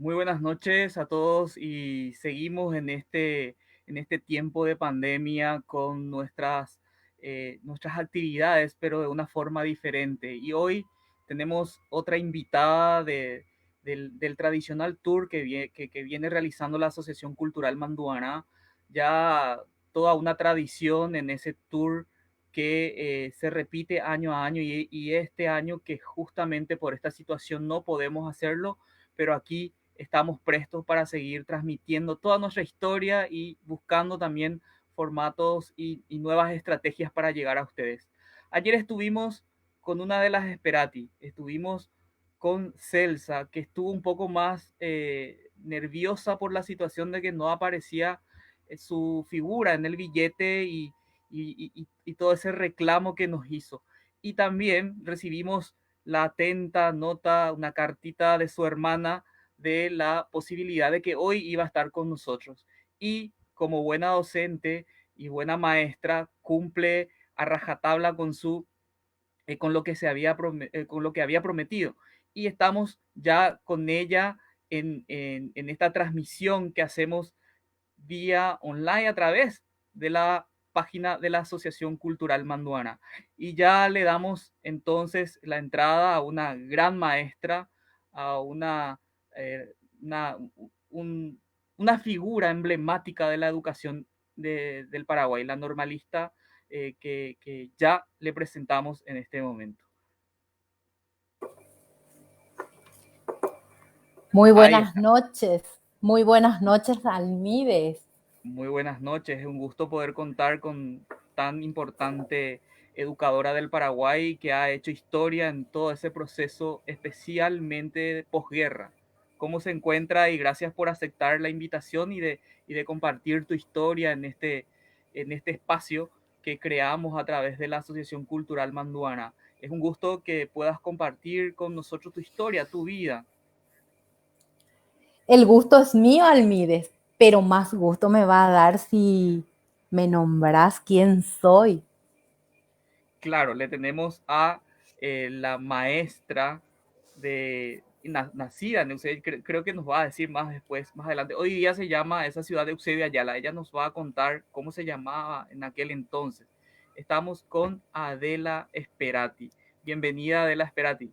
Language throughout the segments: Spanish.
Muy buenas noches a todos y seguimos en este tiempo de pandemia con nuestras actividades, pero de una forma diferente. Y hoy tenemos otra invitada del tradicional tour que viene realizando la Asociación Cultural Manduana, ya toda una tradición en ese tour que se repite año a año y este año que justamente por esta situación no podemos hacerlo, pero aquí estamos prestos para seguir transmitiendo toda nuestra historia y buscando también formatos y nuevas estrategias para llegar a ustedes. Ayer estuvimos con una de las Esperati, estuvimos con Celsa, que estuvo un poco más nerviosa por la situación de que no aparecía su figura en el billete y todo ese reclamo que nos hizo. Y también recibimos la atenta nota, una cartita de su hermana de la posibilidad de que hoy iba a estar con nosotros. Y como buena docente y buena maestra, cumple a rajatabla con lo que con lo que había prometido. Y estamos ya con ella en esta transmisión que hacemos vía online a través de la página de la Asociación Cultural Manduana. Y ya le damos entonces la entrada a una gran maestra, a eh, una, un, una figura emblemática de la educación del Paraguay, la normalista que ya le presentamos en este momento. Ahí está. Muy buenas noches, Almides. Muy buenas noches, es un gusto poder contar con tan importante educadora del Paraguay que ha hecho historia en todo ese proceso, especialmente de posguerra. ¿Cómo se encuentra? Y gracias por aceptar la invitación y de compartir tu historia en este espacio que creamos a través de la Asociación Cultural Manduana. Es un gusto que puedas compartir con nosotros tu historia, tu vida. El gusto es mío, Almides, pero más gusto me va a dar si me nombras quién soy. Claro, le tenemos a la maestra nacida en Eusebio, creo que nos va a decir más después, más adelante. Hoy día se llama esa ciudad de Eusebio Ayala. Ella nos va a contar cómo se llamaba en aquel entonces. Estamos con Adela Esperati. Bienvenida, Adela Esperati.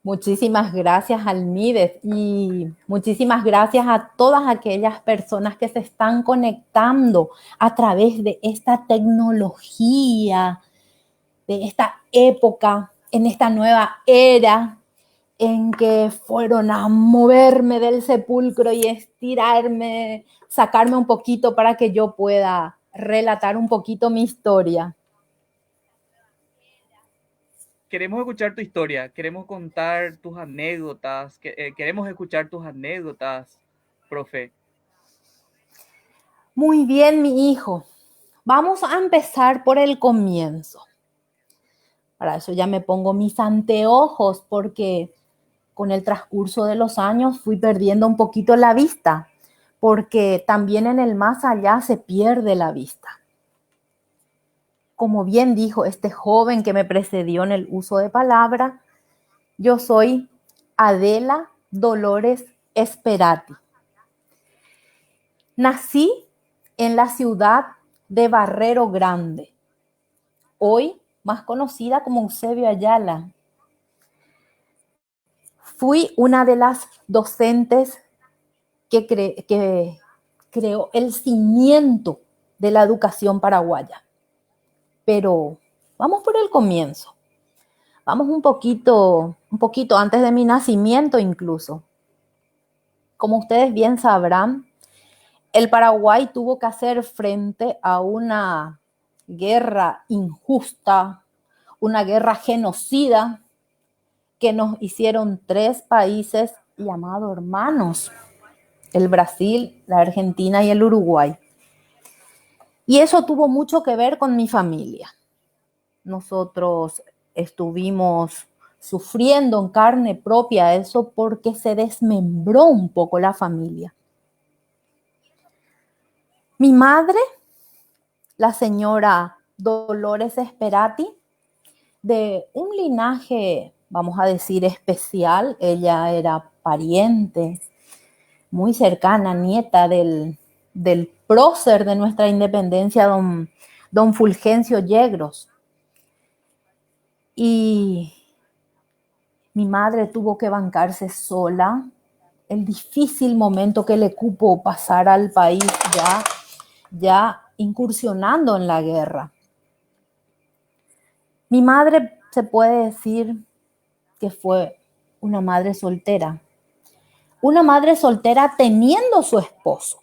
Muchísimas gracias, Almides, y muchísimas gracias a todas aquellas personas que se están conectando a través de esta tecnología, de esta época, en esta nueva era en que fueron a moverme del sepulcro y estirarme, sacarme un poquito para que yo pueda relatar un poquito mi historia. Queremos escuchar tu historia, queremos contar tus anécdotas, queremos escuchar tus anécdotas, profe. Muy bien, mi hijo. Vamos a empezar por el comienzo. Para eso ya me pongo mis anteojos porque con el transcurso de los años fui perdiendo un poquito la vista, porque también en el más allá se pierde la vista. Como bien dijo este joven que me precedió en el uso de palabra, yo soy Adela Dolores Esperati. Nací en la ciudad de Barrero Grande, hoy más conocida como Eusebio Ayala. Fui una de las docentes que creó el cimiento de la educación paraguaya. Pero vamos por el comienzo. Vamos un poquito antes de mi nacimiento incluso. Como ustedes bien sabrán, el Paraguay tuvo que hacer frente a una guerra injusta, una guerra genocida que nos hicieron tres países llamados hermanos, el Brasil, la Argentina y el Uruguay. Y eso tuvo mucho que ver con mi familia. Nosotros estuvimos sufriendo en carne propia eso porque se desmembró un poco la familia. Mi madre, la señora Dolores Esperati, de un linaje vamos a decir, especial. Ella era pariente muy cercana, nieta del prócer de nuestra independencia, don Fulgencio Yegros. Y mi madre tuvo que bancarse sola el difícil momento que le cupo pasar al país ya incursionando en la guerra. Mi madre se puede decir que fue una madre soltera teniendo su esposo.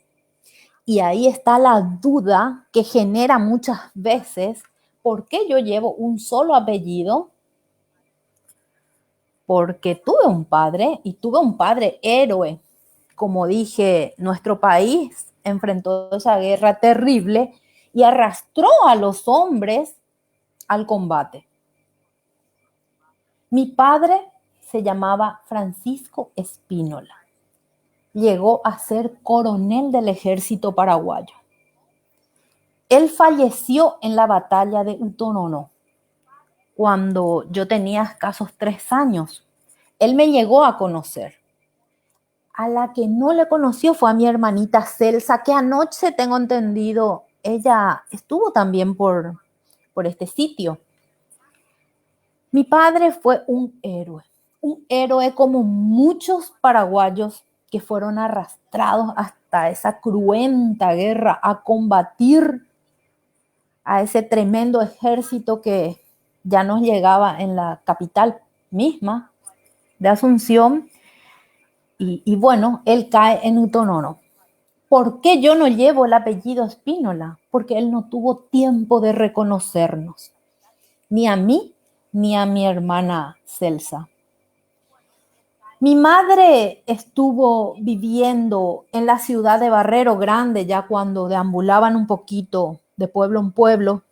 Y ahí está la duda que genera muchas veces, ¿por qué yo llevo un solo apellido? Porque tuve un padre y tuve un padre héroe. Como dije, nuestro país enfrentó esa guerra terrible y arrastró a los hombres al combate. Mi padre se llamaba Francisco Espínola. Llegó a ser coronel del ejército paraguayo. Él falleció en la batalla de Utonono cuando yo tenía escasos 3 años. Él me llegó a conocer. A la que no le conoció fue a mi hermanita Celsa, que anoche, tengo entendido, ella estuvo también por este sitio. Mi padre fue un héroe como muchos paraguayos que fueron arrastrados hasta esa cruenta guerra a combatir a ese tremendo ejército que ya nos llegaba en la capital misma de Asunción. Y bueno, él cae en Utonono. ¿Por qué yo no llevo el apellido Espínola? Porque él no tuvo tiempo de reconocernos, ni a mí ni a mi hermana Celsa. Mi madre estuvo viviendo en la ciudad de Barrero Grande ya cuando deambulaban un poquito de pueblo en pueblo,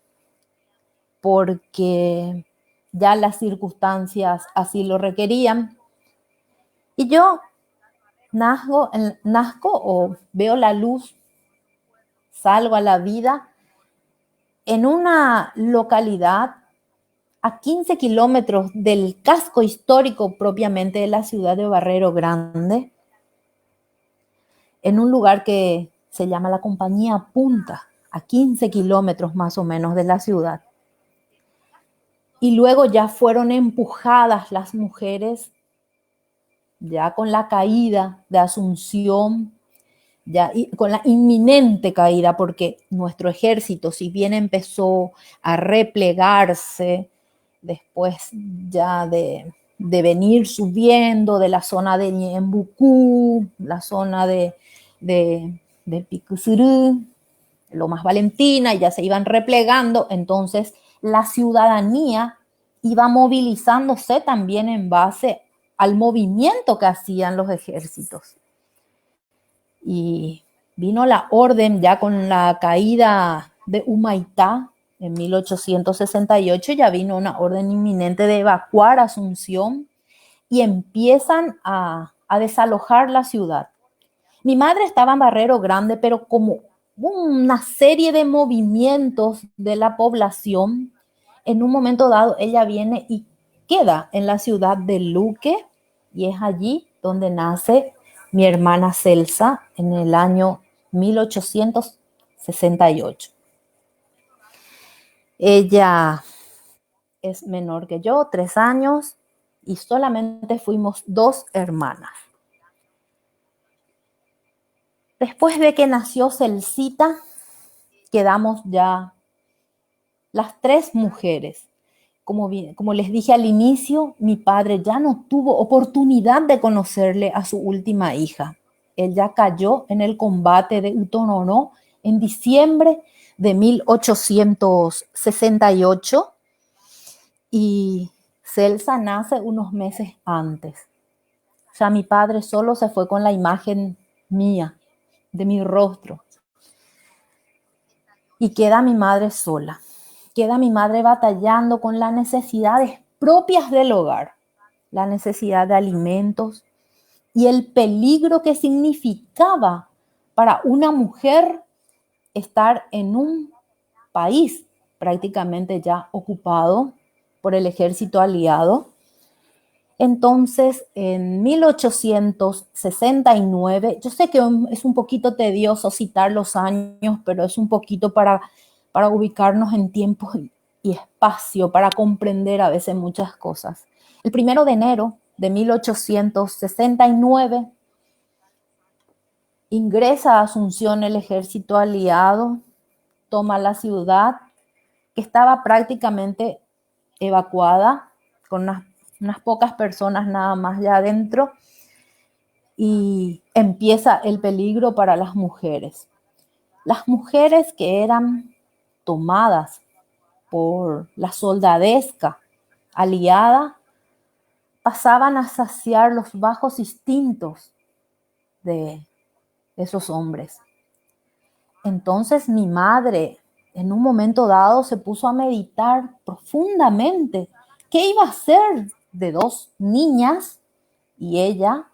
porque ya las circunstancias así lo requerían. Y yo nazco o veo la luz, salgo a la vida en una localidad a 15 kilómetros del casco histórico propiamente de la ciudad de Barrero Grande, en un lugar que se llama la Compañía Punta, a 15 kilómetros más o menos de la ciudad. Y luego ya fueron empujadas las mujeres, ya con la caída de Asunción, ya con la inminente caída, porque nuestro ejército, si bien empezó a replegarse, después ya de venir subiendo de la zona de Ñembucú, la zona de Picusirú, Lomas Valentina, y ya se iban replegando, entonces la ciudadanía iba movilizándose también en base al movimiento que hacían los ejércitos. Y vino la orden ya con la caída de Humaitá en 1868, ya vino una orden inminente de evacuar Asunción y empiezan a desalojar la ciudad. Mi madre estaba en Barrero Grande, pero como una serie de movimientos de la población, en un momento dado ella viene y queda en la ciudad de Luque, y es allí donde nace mi hermana Celsa en el año 1868. Ella es menor que yo, 3 años, y solamente fuimos 2 hermanas. Después de que nació Celsita, quedamos ya las 3 mujeres. Como les dije al inicio, mi padre ya no tuvo oportunidad de conocerle a su última hija. Él ya cayó en el combate de Utonono en diciembre de 1868 y Celsa nace unos meses antes. O sea, mi padre solo se fue con la imagen mía, de mi rostro. Y queda mi madre sola. Queda mi madre batallando con las necesidades propias del hogar, la necesidad de alimentos y el peligro que significaba para una mujer estar en un país prácticamente ya ocupado por el ejército aliado Entonces, en 1869, yo sé que es un poquito tedioso citar los años, pero es un poquito para ubicarnos en tiempo y espacio, para comprender a veces muchas cosas. El 1 de enero de 1869 ingresa a Asunción el ejército aliado, toma la ciudad, que estaba prácticamente evacuada, con unas pocas personas nada más ya adentro, y empieza el peligro para las mujeres. Las mujeres que eran tomadas por la soldadesca aliada pasaban a saciar los bajos instintos de esos hombres. Entonces mi madre, en un momento dado, se puso a meditar profundamente qué iba a hacer de dos niñas y ella,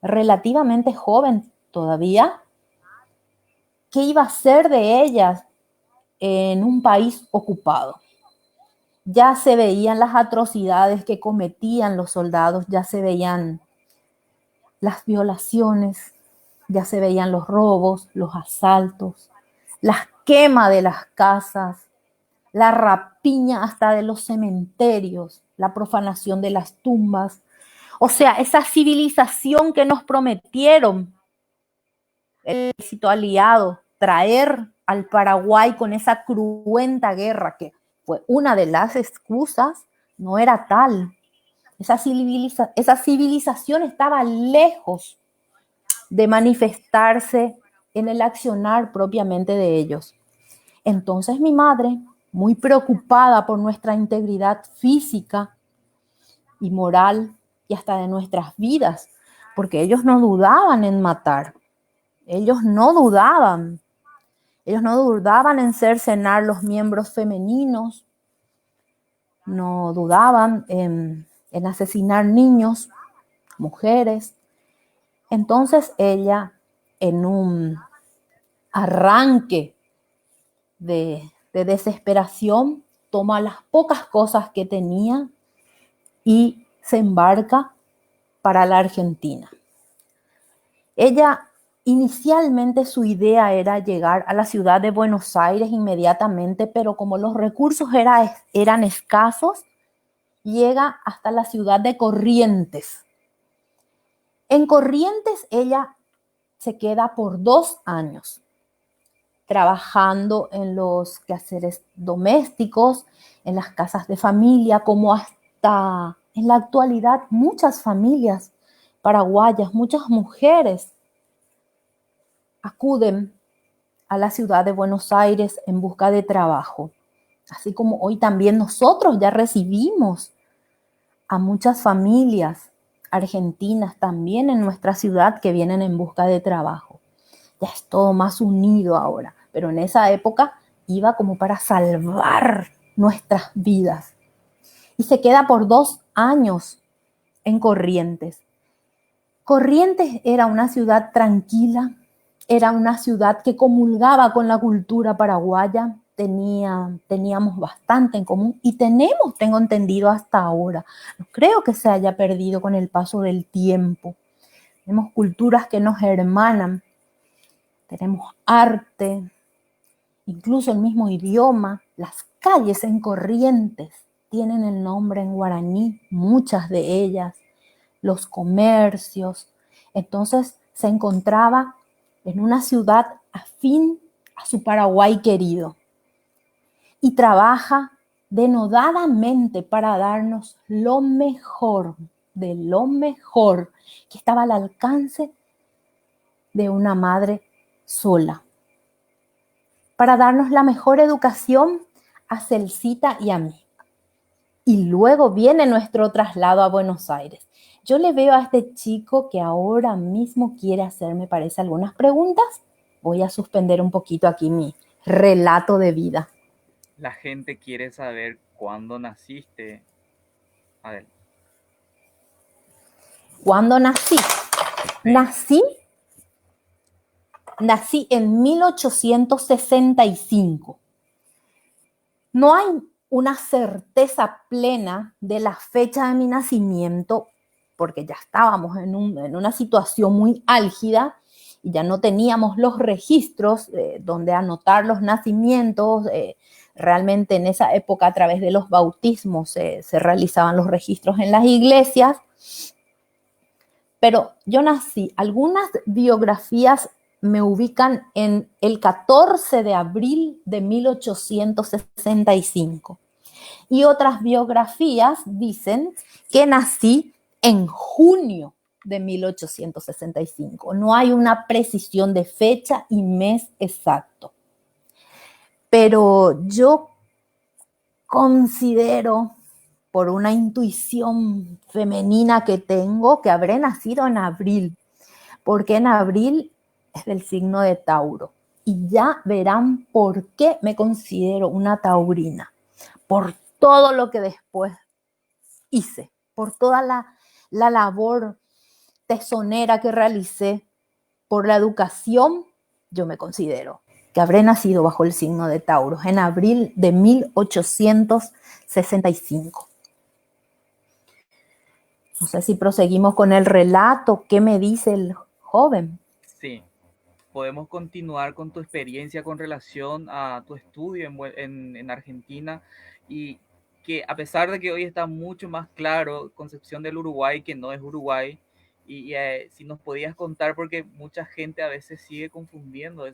relativamente joven todavía, qué iba a hacer de ellas en un país ocupado. Ya se veían las atrocidades que cometían los soldados, ya se veían las violaciones, ya se veían los robos, los asaltos, la quema de las casas, la rapiña hasta de los cementerios, la profanación de las tumbas. O sea, esa civilización que nos prometieron el ejército aliado traer al Paraguay con esa cruenta guerra, que fue una de las excusas, no era tal. Esa civilización estaba lejos de manifestarse en el accionar propiamente de ellos. Entonces mi madre, muy preocupada por nuestra integridad física y moral y hasta de nuestras vidas, porque ellos no dudaban en matar, ellos no dudaban en cercenar los miembros femeninos, no dudaban en asesinar niños, mujeres. Entonces ella, en un arranque de desesperación, toma las pocas cosas que tenía y se embarca para la Argentina. Ella, inicialmente su idea era llegar a la ciudad de Buenos Aires inmediatamente, pero como los recursos eran escasos, llega hasta la ciudad de Corrientes. En Corrientes ella se queda por 2 años trabajando en los quehaceres domésticos, en las casas de familia, como hasta en la actualidad muchas familias paraguayas, muchas mujeres acuden a la ciudad de Buenos Aires en busca de trabajo. Así como hoy también nosotros ya recibimos a muchas familias argentinas también en nuestra ciudad que vienen en busca de trabajo. Ya es todo más unido ahora, pero en esa época iba como para salvar nuestras vidas. Y se queda por 2 años en Corrientes. Corrientes era una ciudad tranquila, era una ciudad que comulgaba con la cultura paraguaya, teníamos bastante en común y tengo entendido hasta ahora. No creo que se haya perdido con el paso del tiempo. Tenemos culturas que nos hermanan, tenemos arte, incluso el mismo idioma. Las calles en Corrientes tienen el nombre en guaraní, muchas de ellas, los comercios. Entonces se encontraba en una ciudad afín a su Paraguay querido y trabaja denodadamente para darnos lo mejor de lo mejor que estaba al alcance de una madre sola, para darnos la mejor educación a Celcita y a mí. Y luego viene nuestro traslado a Buenos Aires. Yo le veo a este chico que ahora mismo quiere hacerme, parece, algunas preguntas. Voy a suspender un poquito aquí mi relato de vida. La gente quiere saber cuándo naciste. A ver. ¿Cuándo nací? Sí. Nací en 1865. No hay una certeza plena de la fecha de mi nacimiento, porque ya estábamos en una situación muy álgida y ya no teníamos los registros donde anotar los nacimientos. Realmente en esa época a través de los bautismos se realizaban los registros en las iglesias. Pero yo nací, algunas biografías me ubican en el 14 de abril de 1865 y otras biografías dicen que nací en junio de 1865. No hay una precisión de fecha y mes exacto. Pero yo considero, por una intuición femenina que tengo, que habré nacido en abril, porque en abril es del signo de Tauro. Y ya verán por qué me considero una taurina. Por todo lo que después hice, por toda la labor tesonera que realicé, por la educación, yo me considero que habré nacido bajo el signo de Tauro en abril de 1865. No sé si proseguimos con el relato. ¿Qué me dice el joven? Sí, podemos continuar con tu experiencia con relación a tu estudio en Argentina y que a pesar de que hoy está mucho más claro Concepción del Uruguay que no es Uruguay, si nos podías contar, porque mucha gente a veces sigue confundiendo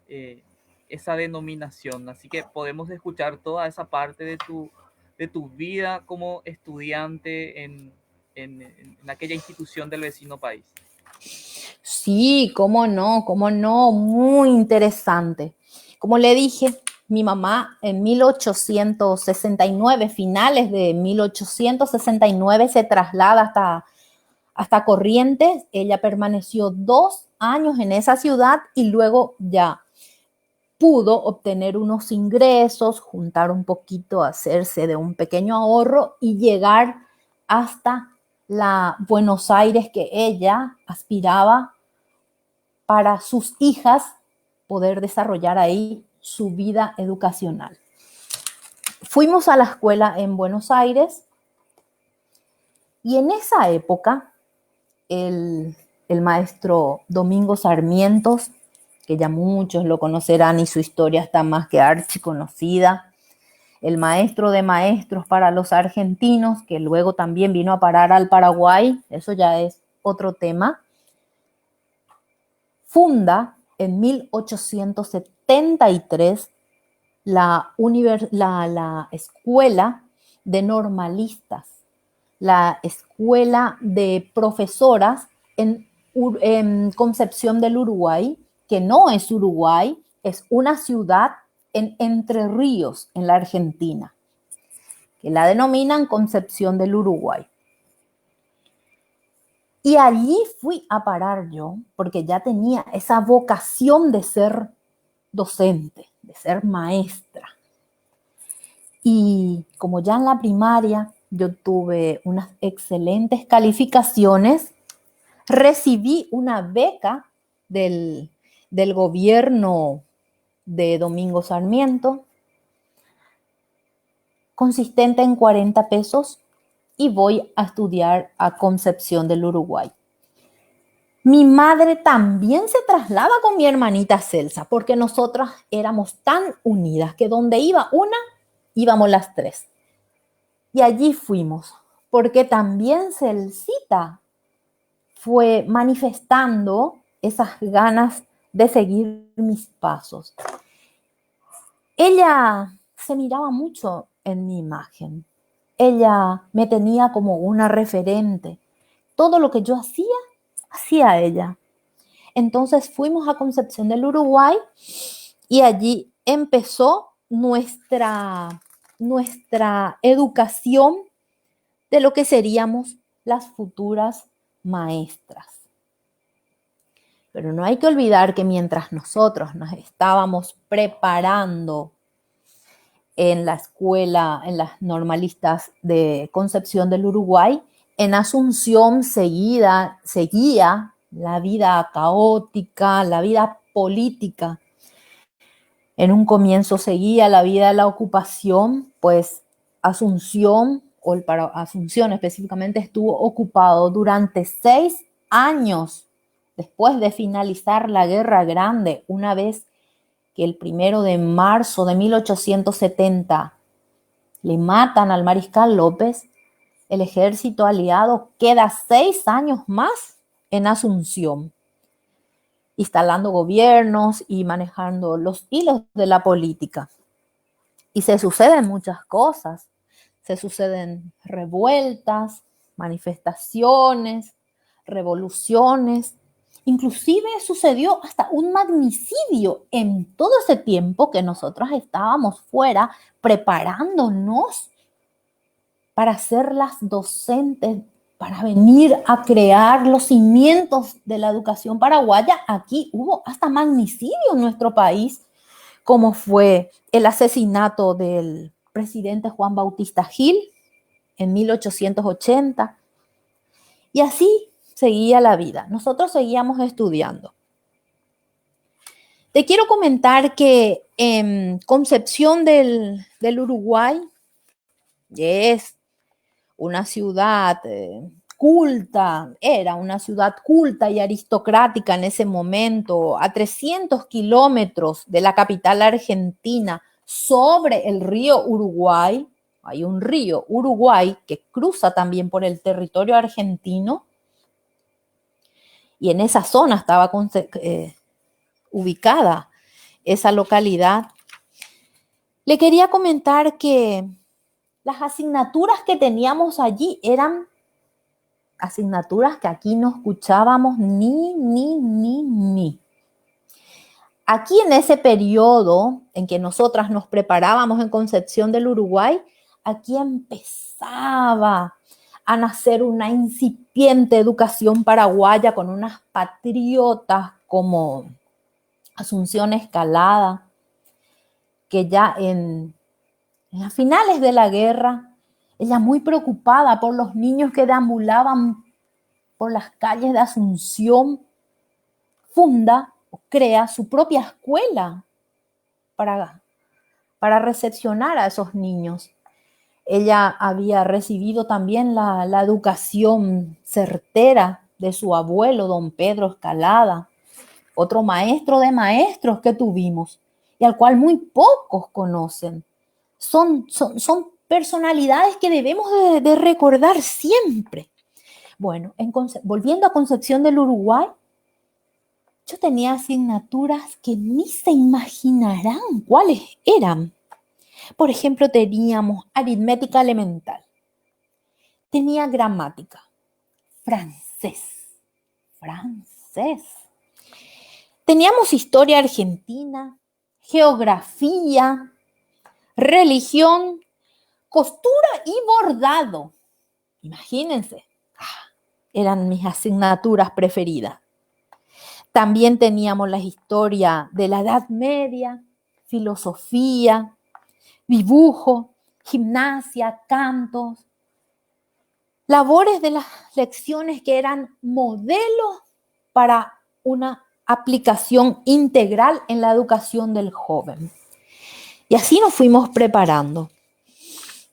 eh, esa denominación, así que podemos escuchar toda esa parte de tu vida como estudiante en aquella institución del vecino país. Sí, cómo no, muy interesante. Como le dije, mi mamá en 1869, finales de 1869, se traslada hasta Corrientes. Ella permaneció 2 años en esa ciudad y luego ya pudo obtener unos ingresos, juntar un poquito, hacerse de un pequeño ahorro y llegar hasta la Buenos Aires que ella aspiraba para sus hijas poder desarrollar ahí su vida educacional. Fuimos a la escuela en Buenos Aires y en esa época el maestro Domingo Sarmientos, que ya muchos lo conocerán y su historia está más que archiconocida, el maestro de maestros para los argentinos, que luego también vino a parar al Paraguay, eso ya es otro tema, funda en 1873 la escuela de normalistas, la escuela de profesoras en Concepción del Uruguay, que no es Uruguay, es una ciudad en Entre Ríos, en la Argentina, que la denominan Concepción del Uruguay. Y allí fui a parar yo, porque ya tenía esa vocación de ser docente, de ser maestra. Y como ya en la primaria yo tuve unas excelentes calificaciones, recibí una beca del gobierno de Domingo Sarmiento, consistente en 40 pesos, y voy a estudiar a Concepción del Uruguay. Mi madre también se traslada con mi hermanita Celsa, porque nosotras éramos tan unidas que donde iba una, íbamos las tres. Y allí fuimos, porque también Celsita fue manifestando esas ganas de seguir mis pasos. Ella se miraba mucho en mi imagen. Ella me tenía como una referente. Todo lo que yo hacía ella. Entonces fuimos a Concepción del Uruguay y allí empezó nuestra educación de lo que seríamos las futuras maestras. Pero no hay que olvidar que mientras nosotros nos estábamos preparando en la escuela, en las normalistas de Concepción del Uruguay, en Asunción seguía la vida caótica, la vida política. En un comienzo seguía la vida de la ocupación, pues Asunción o el para Asunción específicamente, estuvo ocupado durante 6 años después de finalizar la Guerra Grande, una vez que el 1 de marzo de 1870 le matan al mariscal López. El ejército aliado queda 6 años más en Asunción, instalando gobiernos y manejando los hilos de la política. Y se suceden muchas cosas. Se suceden revueltas, manifestaciones, revoluciones. Inclusive sucedió hasta un magnicidio en todo ese tiempo que nosotros estábamos fuera preparándonos para ser las docentes, para venir a crear los cimientos de la educación paraguaya. Aquí hubo hasta magnicidio en nuestro país, como fue el asesinato del presidente Juan Bautista Gil en 1880. Y así seguía la vida. Nosotros seguíamos estudiando. Te quiero comentar que en Concepción del Uruguay es una ciudad culta, era una ciudad culta y aristocrática en ese momento, a 300 kilómetros de la capital argentina, sobre el río Uruguay. Hay un río Uruguay que cruza también por el territorio argentino, y en esa zona estaba ubicada esa localidad. Le quería comentar que las asignaturas que teníamos allí eran asignaturas que aquí no escuchábamos ni. Aquí en ese periodo en que nosotras nos preparábamos en Concepción del Uruguay, aquí empezaba a nacer una incipiente educación paraguaya con unas patriotas como Asunción Escalada, que ya en las finales de la guerra, ella muy preocupada por los niños que deambulaban por las calles de Asunción, funda o crea su propia escuela para recepcionar a esos niños. Ella había recibido también la educación certera de su abuelo, don Pedro Escalada, otro maestro de maestros que tuvimos y al cual muy pocos conocen. Son personalidades que debemos de recordar siempre. Bueno, volviendo a Concepción del Uruguay, yo tenía asignaturas que ni se imaginarán cuáles eran. Por ejemplo, teníamos aritmética elemental, tenía gramática, francés. Teníamos historia argentina, geografía, religión, costura y bordado. Imagínense, eran mis asignaturas preferidas. También teníamos la historia de la Edad Media, filosofía, dibujo, gimnasia, cantos, labores de las lecciones que eran modelos para una aplicación integral en la educación del joven. Y así nos fuimos preparando.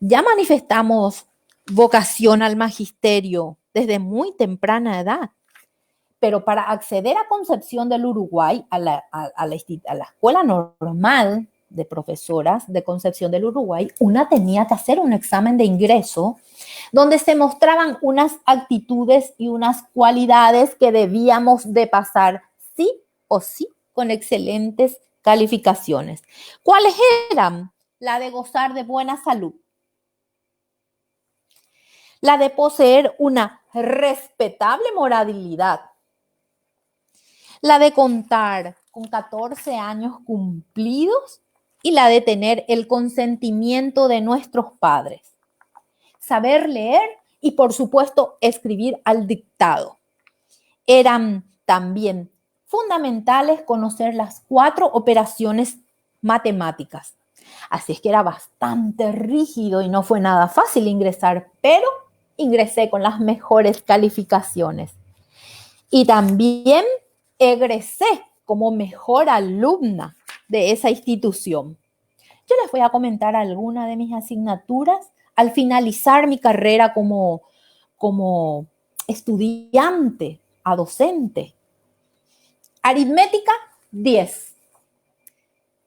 Ya manifestamos vocación al magisterio desde muy temprana edad, pero para acceder a Concepción del Uruguay, a la escuela normal de profesoras de Concepción del Uruguay, una tenía que hacer un examen de ingreso donde se mostraban unas actitudes y unas cualidades que debíamos de pasar sí o sí con excelentes calificaciones. ¿Cuáles eran? La de gozar de buena salud, la de poseer una respetable moralidad, la de contar con 14 años cumplidos y la de tener el consentimiento de nuestros padres, saber leer y, por supuesto, escribir al dictado. Eran también fundamentales conocer las 4 operaciones matemáticas. Así es que era bastante rígido y no fue nada fácil ingresar, pero ingresé con las mejores calificaciones. Y también egresé como mejor alumna de esa institución. Yo les voy a comentar algunas de mis asignaturas al finalizar mi carrera como estudiante a docente. Aritmética, 10.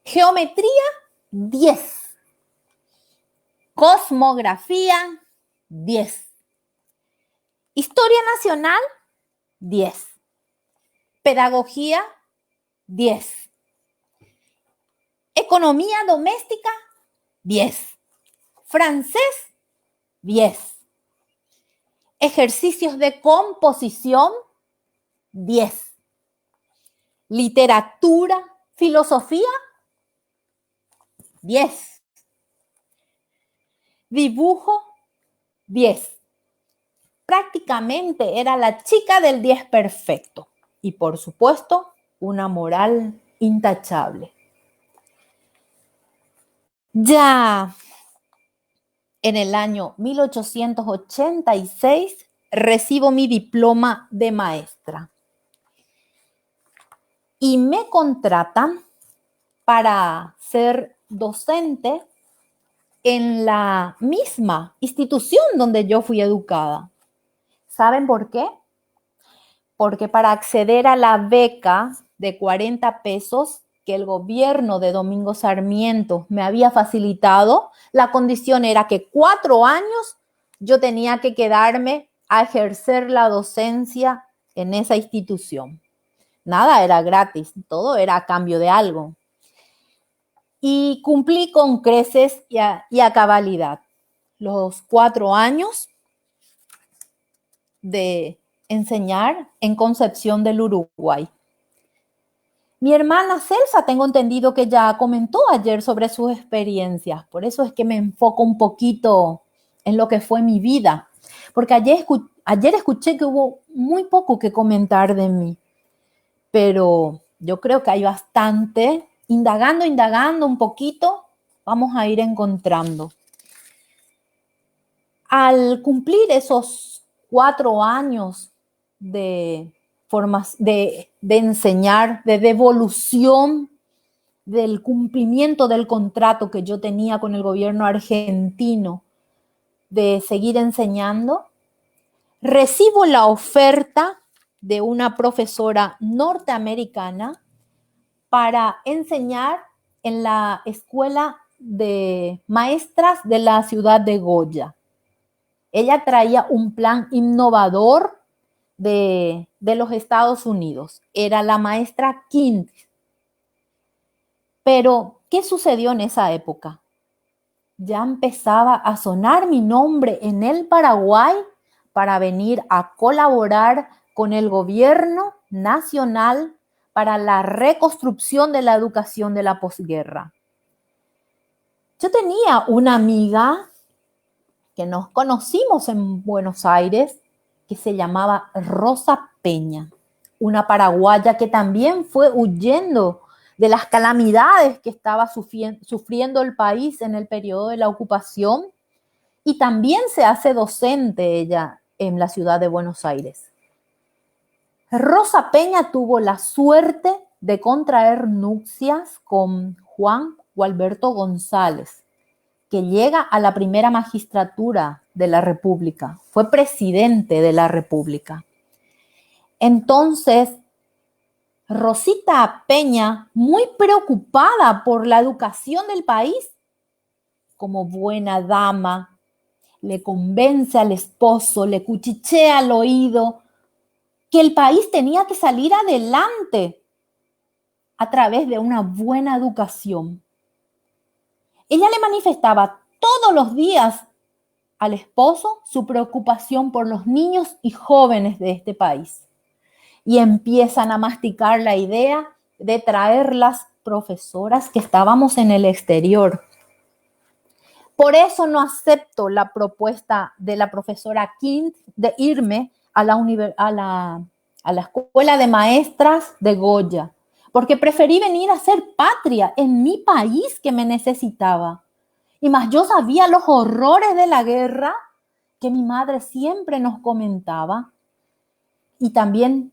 Geometría, 10. Cosmografía, 10. Historia nacional, 10. Pedagogía, 10. Economía doméstica, 10. Francés, 10. Ejercicios de composición, 10. Literatura, filosofía, 10. Dibujo, 10. Prácticamente era la chica del 10 perfecto. Y por supuesto, una moral intachable. Ya en el año 1886 recibo mi diploma de maestra y me contratan para ser docente en la misma institución donde yo fui educada. ¿Saben por qué? Porque para acceder a la beca de 40 pesos que el gobierno de Domingo Sarmiento me había facilitado, la condición era que 4 años yo tenía que quedarme a ejercer la docencia en esa institución. Nada era gratis, todo era a cambio de algo. Y cumplí con creces y a cabalidad los 4 años de enseñar en Concepción del Uruguay. Mi hermana Celsa, tengo entendido que ya comentó ayer sobre sus experiencias, por eso es que me enfoco un poquito en lo que fue mi vida, porque ayer escuché que hubo muy poco que comentar de mí, pero yo creo que hay bastante. Indagando un poquito, vamos a ir encontrando. Al cumplir esos 4 años de enseñar, de devolución del cumplimiento del contrato que yo tenía con el gobierno argentino de seguir enseñando, recibo la oferta de una profesora norteamericana para enseñar en la escuela de maestras de la ciudad de Goya. Ella traía un plan innovador de los Estados Unidos. Era la maestra Quint. Pero, ¿qué sucedió en esa época? Ya empezaba a sonar mi nombre en el Paraguay para venir a colaborar con el gobierno nacional para la reconstrucción de la educación de la posguerra. Yo tenía una amiga que nos conocimos en Buenos Aires, que se llamaba Rosa Peña, una paraguaya que también fue huyendo de las calamidades que estaba sufriendo el país en el periodo de la ocupación, y también se hace docente ella en la ciudad de Buenos Aires. Rosa Peña tuvo la suerte de contraer nupcias con Juan Gualberto González, que llega a la primera magistratura de la República, fue presidente de la República. Entonces, Rosita Peña, muy preocupada por la educación del país, como buena dama, le convence al esposo, le cuchichea al oído que el país tenía que salir adelante a través de una buena educación. Ella le manifestaba todos los días al esposo su preocupación por los niños y jóvenes de este país. Y empiezan a masticar la idea de traer las profesoras que estábamos en el exterior. Por eso no acepto la propuesta de la profesora Quint de irme a la escuela de maestras de Goya, porque preferí venir a hacer patria en mi país que me necesitaba. Y más yo sabía los horrores de la guerra que mi madre siempre nos comentaba. Y también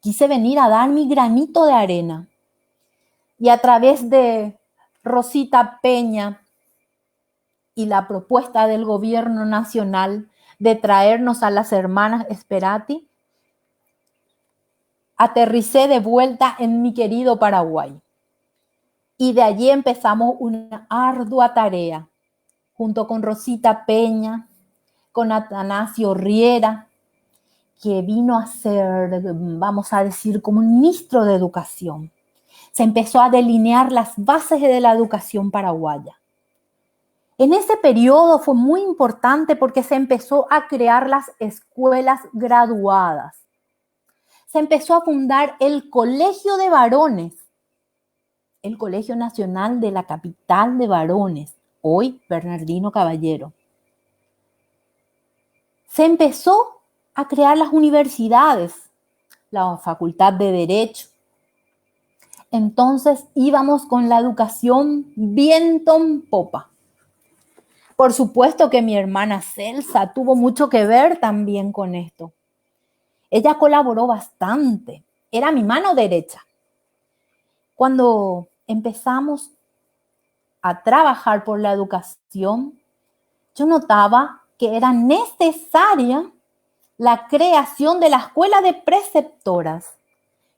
quise venir a dar mi granito de arena. Y a través de Rosita Peña y la propuesta del gobierno nacional de traernos a las hermanas Sperati, aterricé de vuelta en mi querido Paraguay. Y de allí empezamos una ardua tarea, junto con Rosita Peña, con Atanasio Riera, que vino a ser, vamos a decir, como ministro de Educación. Se empezó a delinear las bases de la educación paraguaya. En ese periodo fue muy importante porque se empezó a crear las escuelas graduadas. Se empezó a fundar el Colegio de Varones, el Colegio Nacional de la capital de varones, hoy Bernardino Caballero. Se empezó a crear las universidades, la Facultad de Derecho. Entonces íbamos con la educación viento en popa. Por supuesto que mi hermana Celsa tuvo mucho que ver también con esto. Ella colaboró bastante, era mi mano derecha. Cuando empezamos a trabajar por la educación, yo notaba que era necesaria la creación de la escuela de preceptoras,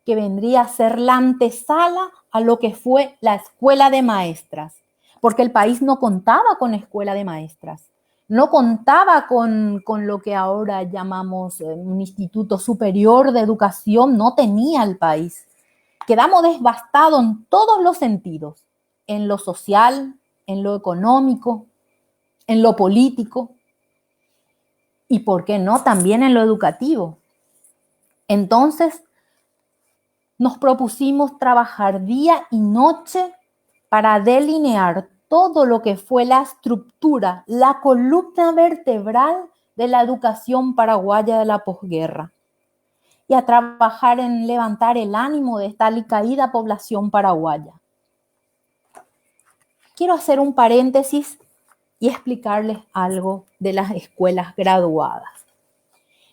que vendría a ser la antesala a lo que fue la escuela de maestras, porque el país no contaba con escuela de maestras, no contaba con lo que ahora llamamos un instituto superior de educación, no tenía el país. Quedamos devastados en todos los sentidos, en lo social, en lo económico, en lo político y, ¿por qué no?, también en lo educativo. Entonces, nos propusimos trabajar día y noche para delinear todo lo que fue la estructura, la columna vertebral de la educación paraguaya de la posguerra y a trabajar en levantar el ánimo de esta alicaída población paraguaya. Quiero hacer un paréntesis y explicarles algo de las escuelas graduadas.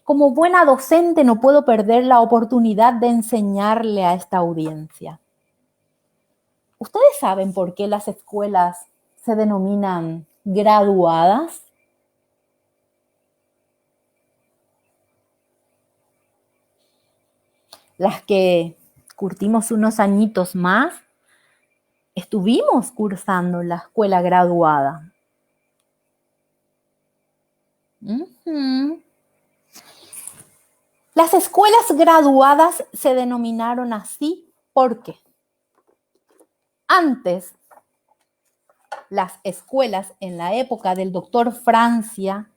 Como buena docente no puedo perder la oportunidad de enseñarle a esta audiencia. ¿Ustedes saben por qué las escuelas se denominan graduadas? Las que curtimos unos añitos más, estuvimos cursando la escuela graduada. Las escuelas graduadas se denominaron así porque antes las escuelas en la época del doctor Francia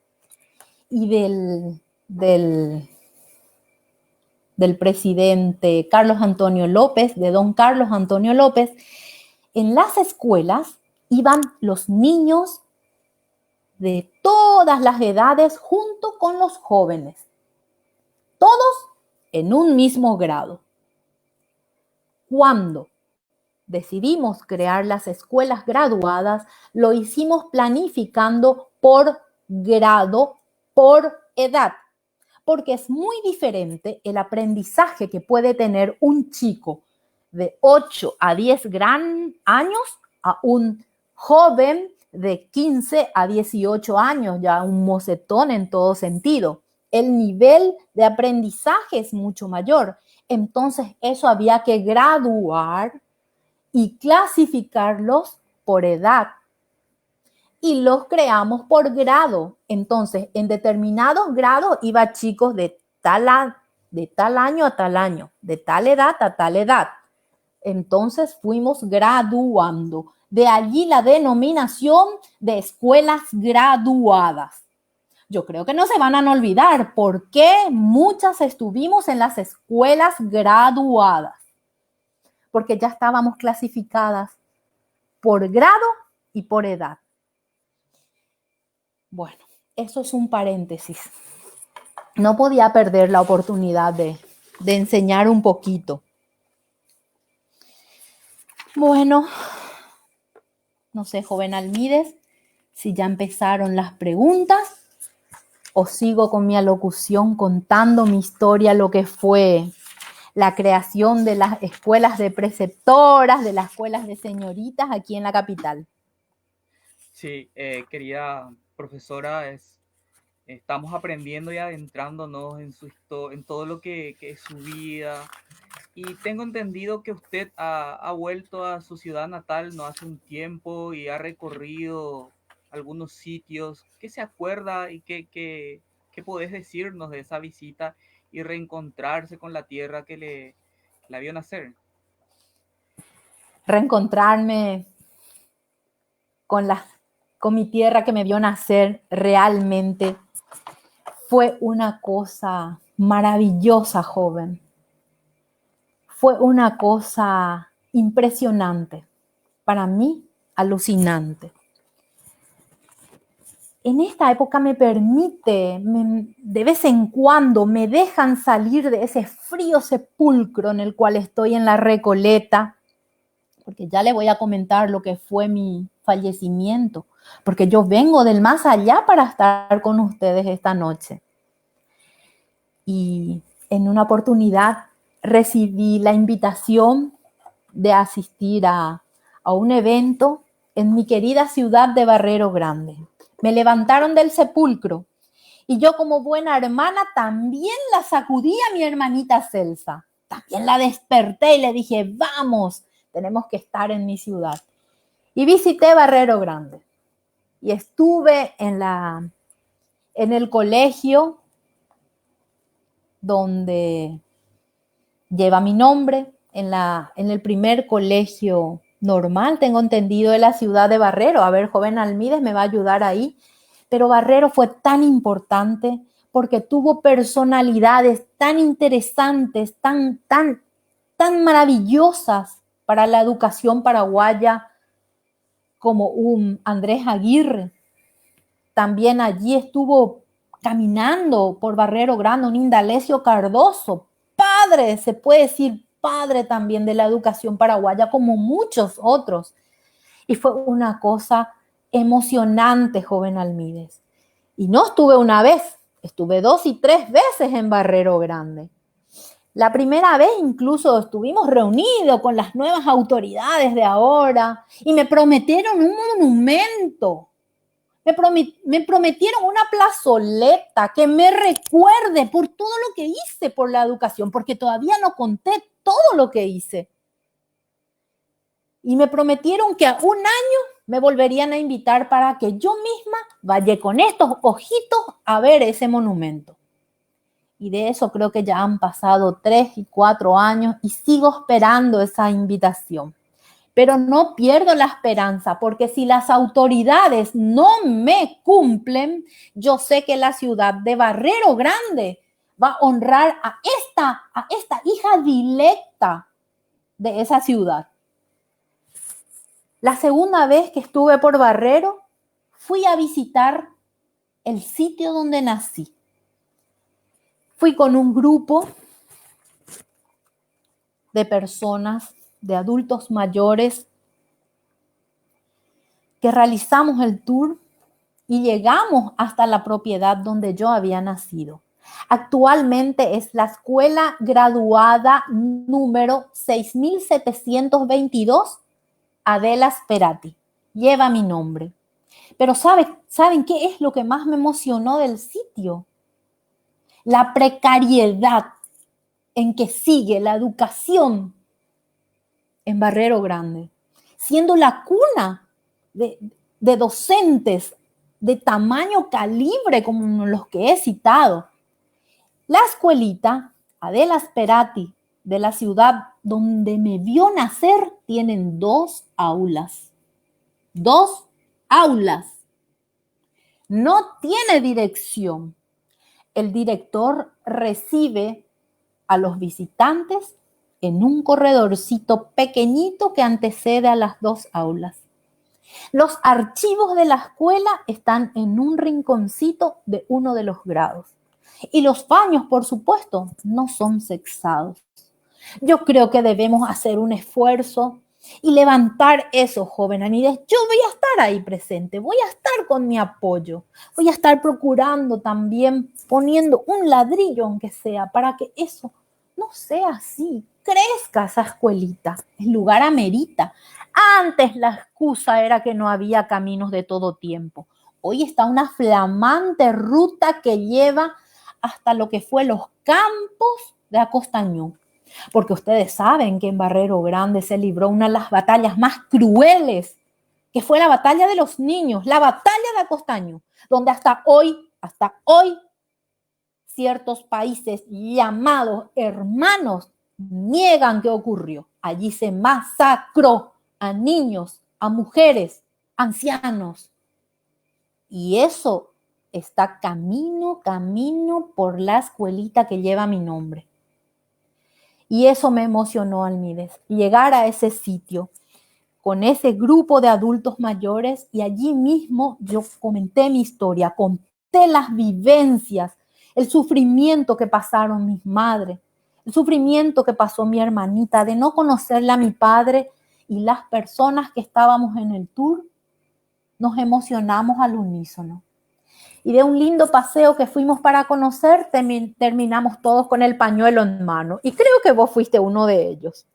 y del presidente Carlos Antonio López, de don Carlos Antonio López, en las escuelas iban los niños de todas las edades junto con los jóvenes, todos en un mismo grado. Cuando decidimos crear las escuelas graduadas, lo hicimos planificando por grado, por edad, porque es muy diferente el aprendizaje que puede tener un chico de 8 a 10 años a un joven de 15 a 18 años, ya un mocetón en todo sentido. El nivel de aprendizaje es mucho mayor. Entonces, eso había que graduar y clasificarlos por edad. Y los creamos por grado. Entonces, en determinados grados iba chicos de tal año a tal año, de tal edad a tal edad. Entonces, fuimos graduando. De allí la denominación de escuelas graduadas. Yo creo que no se van a olvidar por qué muchas estuvimos en las escuelas graduadas. Porque ya estábamos clasificadas por grado y por edad. Bueno, eso es un paréntesis. No podía perder la oportunidad de enseñar un poquito. Bueno, no sé, joven Almides, si ya empezaron las preguntas o sigo con mi alocución contando mi historia, lo que fue la creación de las escuelas de preceptoras, de las escuelas de señoritas aquí en la capital. Sí, querida profesora, estamos aprendiendo y adentrándonos en en todo lo que es su vida. Y tengo entendido que usted ha vuelto a su ciudad natal no hace un tiempo y ha recorrido algunos sitios. ¿Qué se acuerda y qué podés decirnos de esa visita y reencontrarse con la tierra que la vio nacer? Reencontrarme con, con mi tierra que me vio nacer realmente fue una cosa maravillosa, joven. Fue una cosa impresionante, para mí alucinante. En esta época de vez en cuando me dejan salir de ese frío sepulcro en el cual estoy en la Recoleta, porque ya le voy a comentar lo que fue mi fallecimiento, porque yo vengo del más allá para estar con ustedes esta noche. Y en una oportunidad recibí la invitación de asistir a un evento en mi querida ciudad de Barrero Grande. Me levantaron del sepulcro y yo, como buena hermana, también la sacudí a mi hermanita Celsa. También la desperté y le dije, vamos, tenemos que estar en mi ciudad. Y visité Barrero Grande y estuve en el colegio donde lleva mi nombre, en el primer colegio normal, tengo entendido, de la ciudad de Barrero. A ver, joven Almides me va a ayudar ahí. Pero Barrero fue tan importante porque tuvo personalidades tan interesantes, tan maravillosas para la educación paraguaya, como un Andrés Aguirre. También allí estuvo caminando por Barrero Grande un Indalecio Cardoso, padre, se puede decir padre también de la educación paraguaya, como muchos otros. Y fue una cosa emocionante, joven Almides. Y no estuve una vez, estuve 2 y 3 veces en Barrero Grande. La primera vez incluso estuvimos reunidos con las nuevas autoridades de ahora y me prometieron un monumento. Me prometieron una plazoleta que me recuerde por todo lo que hice por la educación, porque todavía no conté todo lo que hice. Y me prometieron que a un año me volverían a invitar para que yo misma vaya con estos ojitos a ver ese monumento. Y de eso creo que ya han pasado 3 y 4 años y sigo esperando esa invitación. Pero no pierdo la esperanza, porque si las autoridades no me cumplen, yo sé que la ciudad de Barrero Grande va a honrar a esta hija directa de esa ciudad. La segunda vez que estuve por Barrero, fui a visitar el sitio donde nací. Fui con un grupo de personas, de adultos mayores, que realizamos el tour y llegamos hasta la propiedad donde yo había nacido. Actualmente es la escuela graduada número 6722 Adela Sperati. Lleva mi nombre. Pero ¿saben qué es lo que más me emocionó del sitio? La precariedad en que sigue la educación en Barrero Grande, siendo la cuna de docentes de tamaño calibre como los que he citado. La escuelita Adela Sperati de la ciudad donde me vio nacer tienen 2 aulas. 2 aulas. No tiene dirección. El director recibe a los visitantes en un corredorcito pequeñito que antecede a las 2 aulas. Los archivos de la escuela están en un rinconcito de uno de los grados. Y los baños, por supuesto, no son sexados. Yo creo que debemos hacer un esfuerzo y levantar eso, joven Anides. Yo voy a estar ahí presente, voy a estar con mi apoyo, voy a estar procurando también, poniendo un ladrillo aunque sea, para que eso no sea así. Crezca esa escuelita, el lugar amerita. Antes la excusa era que no había caminos de todo tiempo. Hoy está una flamante ruta que lleva hasta lo que fue los campos de Acostañó. Porque ustedes saben que en Barrero Grande se libró una de las batallas más crueles, que fue la batalla de los niños, la batalla de Acostañó, donde hasta hoy, ciertos países llamados hermanos niegan que ocurrió. Allí se masacró a niños, a mujeres, ancianos. Y eso está camino por la escuelita que lleva mi nombre. Y eso me emocionó, Almides, llegar a ese sitio con ese grupo de adultos mayores y allí mismo yo comenté mi historia, conté las vivencias, el sufrimiento que pasaron mis madres, el sufrimiento que pasó mi hermanita de no conocerle a mi padre y las personas que estábamos en el tour, nos emocionamos al unísono. Y de un lindo paseo que fuimos para conocer, terminamos todos con el pañuelo en mano. Y creo que vos fuiste uno de ellos.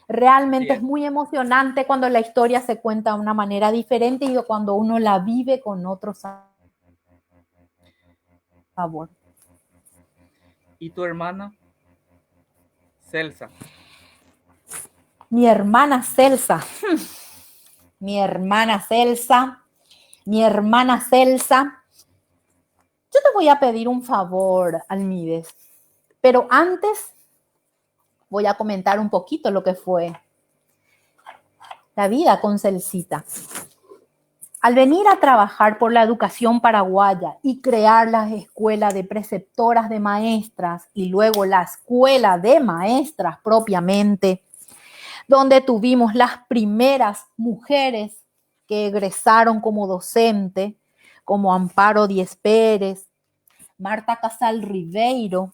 Realmente es muy emocionante cuando la historia se cuenta de una manera diferente y cuando uno la vive con otro sabor. ¿Y tu hermana? Celsa. Mi hermana Celsa. Mi hermana Celsa. Yo te voy a pedir un favor, Almides, pero antes voy a comentar un poquito lo que fue la vida con Celsita. Al venir a trabajar por la educación paraguaya y crear la escuela de preceptoras de maestras y luego la escuela de maestras propiamente, donde tuvimos las primeras mujeres que egresaron como docente, como Amparo Díez Pérez, Marta Casal Ribeiro,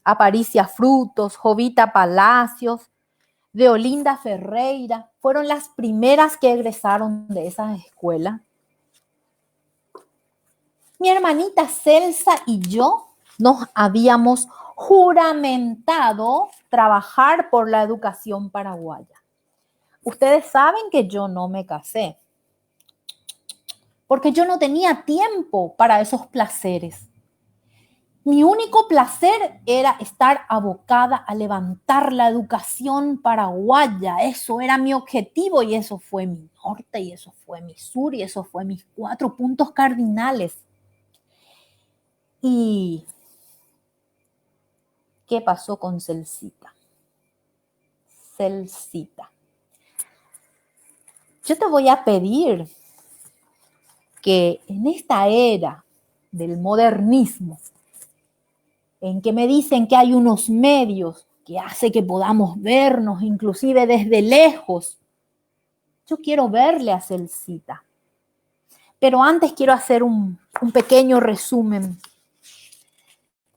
Aparicia Frutos, Jovita Palacios, Deolinda Ferreira, fueron las primeras que egresaron de esa escuela. Mi hermanita Celsa y yo nos habíamos juramentado trabajar por la educación paraguaya. Ustedes saben que yo no me casé, porque yo no tenía tiempo para esos placeres. Mi único placer era estar abocada a levantar la educación paraguaya. Eso era mi objetivo y eso fue mi norte y eso fue mi sur y eso fue mis 4 puntos cardinales. ¿Y qué pasó con Celsita? Celsita. Yo te voy a pedir que en esta era del modernismo, en que me dicen que hay unos medios que hace que podamos vernos inclusive desde lejos, yo quiero verle a Celsita. Pero antes quiero hacer un pequeño resumen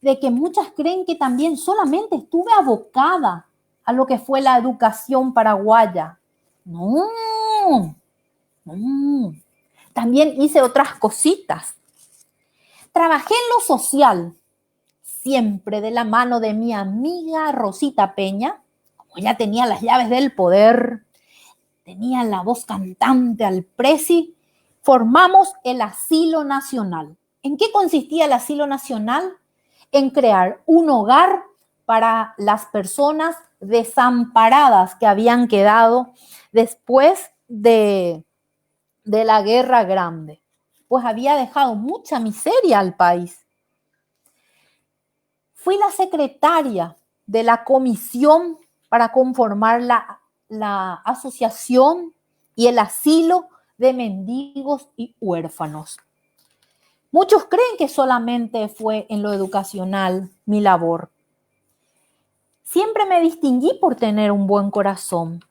de que muchas creen que también solamente estuve abocada a lo que fue la educación paraguaya. No. También hice otras cositas. Trabajé en lo social, siempre de la mano de mi amiga Rosita Peña, como ella tenía las llaves del poder, tenía la voz cantante al presi, formamos el Asilo Nacional. ¿En qué consistía el Asilo Nacional? En crear un hogar para las personas desamparadas que habían quedado después de la Guerra Grande, pues había dejado mucha miseria al país. Fui la secretaria de la comisión para conformar la asociación y el asilo de mendigos y huérfanos. Muchos creen que solamente fue en lo educacional mi labor. Siempre me distinguí por tener un buen corazón.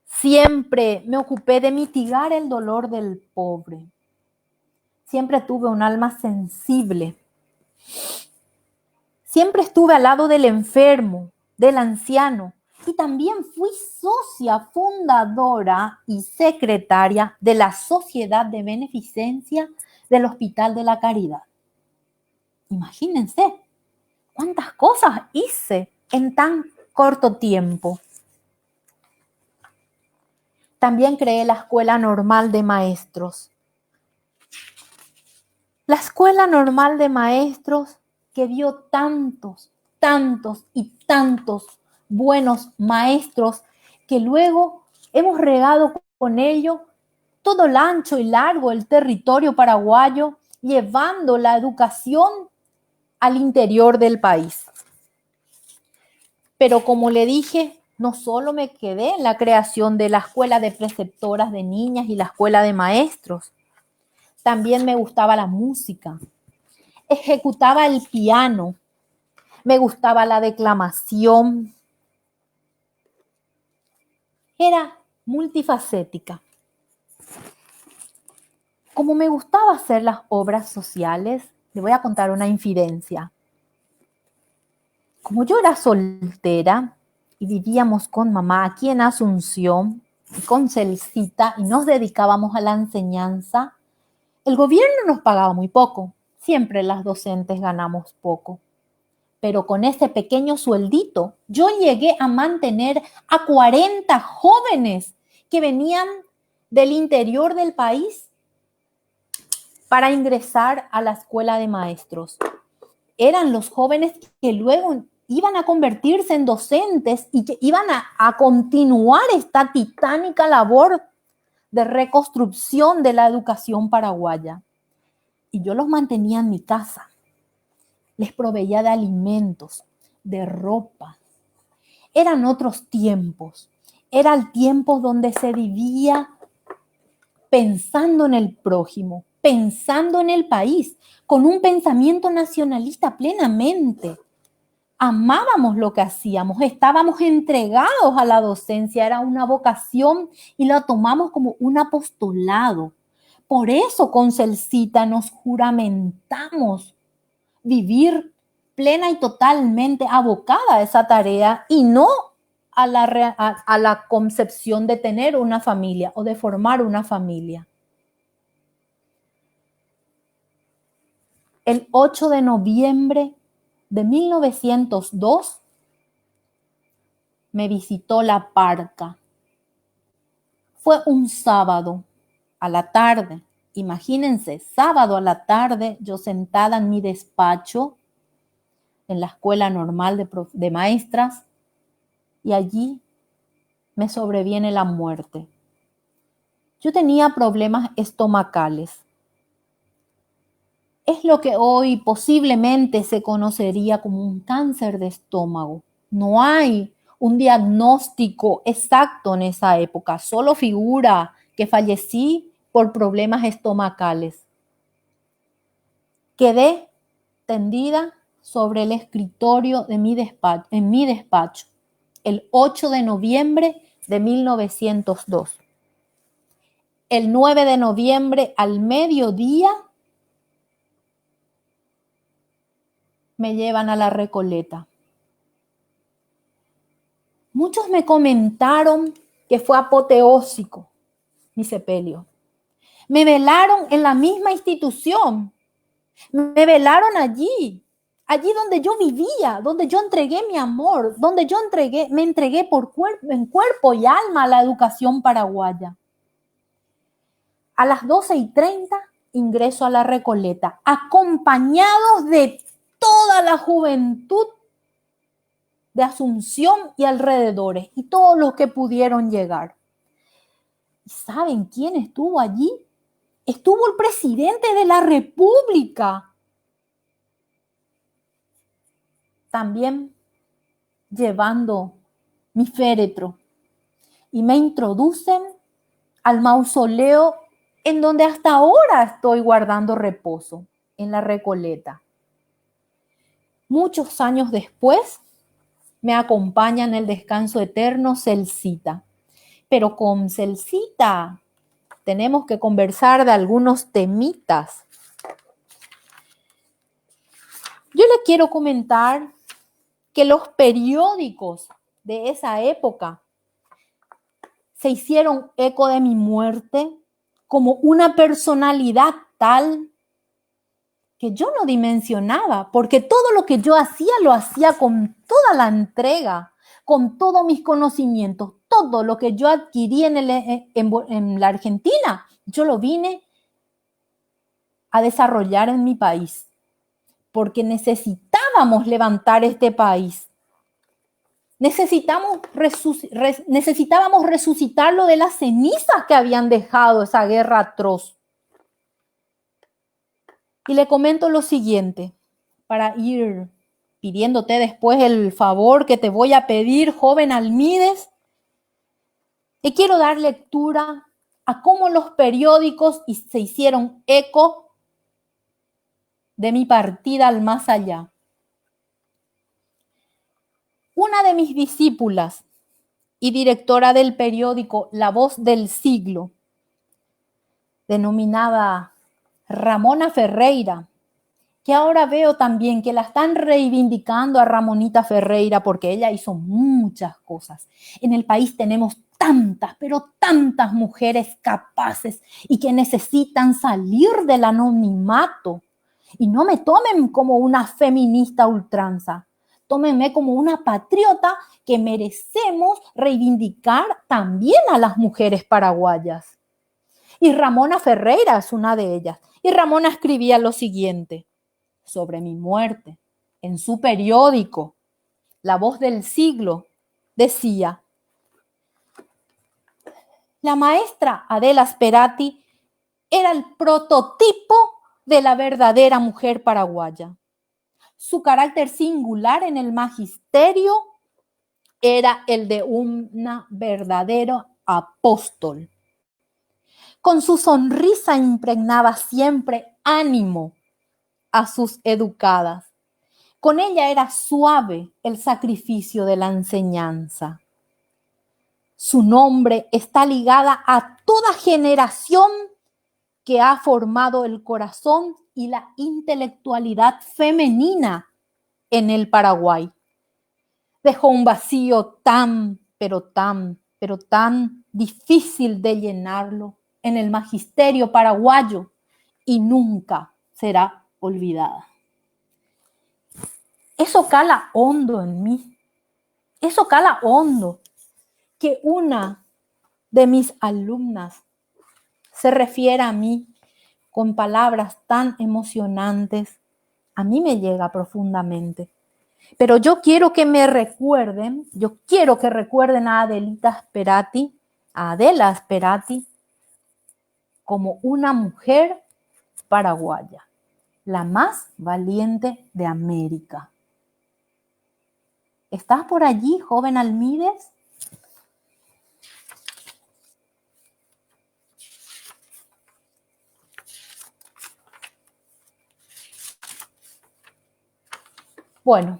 Siempre me ocupé de mitigar el dolor del pobre. Siempre tuve un alma sensible. Siempre estuve al lado del enfermo, del anciano, y también fui socia fundadora y secretaria de la Sociedad de Beneficencia del Hospital de la Caridad. Imagínense cuántas cosas hice en tan corto tiempo. También creé la Escuela Normal de Maestros. La Escuela Normal de Maestros que dio tantos y tantos buenos maestros que luego hemos regado con ello todo el ancho y largo del territorio paraguayo, llevando la educación al interior del país. Pero como le dije, no solo me quedé en la creación de la escuela de preceptoras de niñas y la escuela de maestros, también me gustaba la música, ejecutaba el piano, me gustaba la declamación, era multifacética. Como me gustaba hacer las obras sociales, le voy a contar una infidencia. Como yo era soltera y vivíamos con mamá aquí en Asunción, con Celcita, y nos dedicábamos a la enseñanza, el gobierno nos pagaba muy poco. Siempre las docentes ganamos poco. Pero con ese pequeño sueldito, yo llegué a mantener a 40 jóvenes que venían del interior del país para ingresar a la escuela de maestros. Eran los jóvenes que luego iban a convertirse en docentes y que iban a continuar esta titánica labor de reconstrucción de la educación paraguaya. Y yo los mantenía en mi casa. Les proveía de alimentos, de ropa. Eran otros tiempos. Era el tiempo donde se vivía pensando en el prójimo, pensando en el país, con un pensamiento nacionalista plenamente. Amábamos lo que hacíamos, estábamos entregados a la docencia, era una vocación y la tomamos como un apostolado. Por eso con Celcita nos juramentamos vivir plena y totalmente abocada a esa tarea y no a la concepción de tener una familia o de formar una familia. El 8 de noviembre de 1902 me visitó la parca. Fue un sábado a la tarde. Imagínense, sábado a la tarde, yo sentada en mi despacho en la Escuela Normal de Maestras, y allí me sobreviene la muerte. Yo tenía problemas estomacales. Es lo que hoy posiblemente se conocería como un cáncer de estómago. No hay un diagnóstico exacto en esa época, solo figura que fallecí por problemas estomacales. Quedé tendida sobre el escritorio de en mi despacho, el 8 de noviembre de 1902. El 9 de noviembre al mediodía me llevan a la Recoleta. Muchos me comentaron que fue apoteósico mi sepelio. Me velaron en la misma institución. Me velaron allí donde yo vivía, donde yo entregué mi amor, donde yo me entregué en cuerpo y alma a la educación paraguaya. A las 12:30 ingreso a la Recoleta, acompañados de toda la juventud de Asunción y alrededores, y todos los que pudieron llegar. ¿Y saben quién estuvo allí? Estuvo el presidente de la República. También llevando mi féretro. Y me introducen al mausoleo en donde hasta ahora estoy guardando reposo, en la Recoleta. Muchos años después, me acompaña en el descanso eterno Celcita. Pero con Celcita tenemos que conversar de algunos temitas. Yo le quiero comentar que los periódicos de esa época se hicieron eco de mi muerte como una personalidad tal que yo no dimensionaba, porque todo lo que yo hacía lo hacía con toda la entrega, con todos mis conocimientos, todo lo que yo adquirí en la Argentina, yo lo vine a desarrollar en mi país, porque necesitábamos levantar este país. Necesitábamos resucitarlo de las cenizas que habían dejado esa guerra atroz. Y le comento lo siguiente, para ir pidiéndote después el favor que te voy a pedir, joven Almides, que quiero dar lectura a cómo los periódicos se hicieron eco de mi partida al más allá. Una de mis discípulas y directora del periódico La Voz del Siglo, denominada Ramona Ferreira, que ahora veo también que la están reivindicando a Ramonita Ferreira porque ella hizo muchas cosas. En el país tenemos tantas, pero tantas mujeres capaces y que necesitan salir del anonimato. Y no me tomen como una feminista ultranza, tómenme como una patriota que merecemos reivindicar también a las mujeres paraguayas. Y Ramona Ferreira es una de ellas. Y Ramona escribía lo siguiente sobre mi muerte. En su periódico, La Voz del Siglo, decía: la maestra Adela Sperati era el prototipo de la verdadera mujer paraguaya. Su carácter singular en el magisterio era el de una verdadero apóstol. Con su sonrisa impregnaba siempre ánimo a sus educadas. Con ella era suave el sacrificio de la enseñanza. Su nombre está ligada a toda generación que ha formado el corazón y la intelectualidad femenina en el Paraguay. Dejó un vacío tan difícil de llenarlo en el magisterio paraguayo y nunca será olvidada. Eso cala hondo en mí. Eso cala hondo. Que una de mis alumnas se refiera a mí con palabras tan emocionantes, a mí me llega profundamente. Pero yo quiero que me recuerden, yo quiero que recuerden a Adelita Sperati, a Adela Sperati, como una mujer paraguaya, la más valiente de América. ¿Estás por allí, joven Almides? Bueno,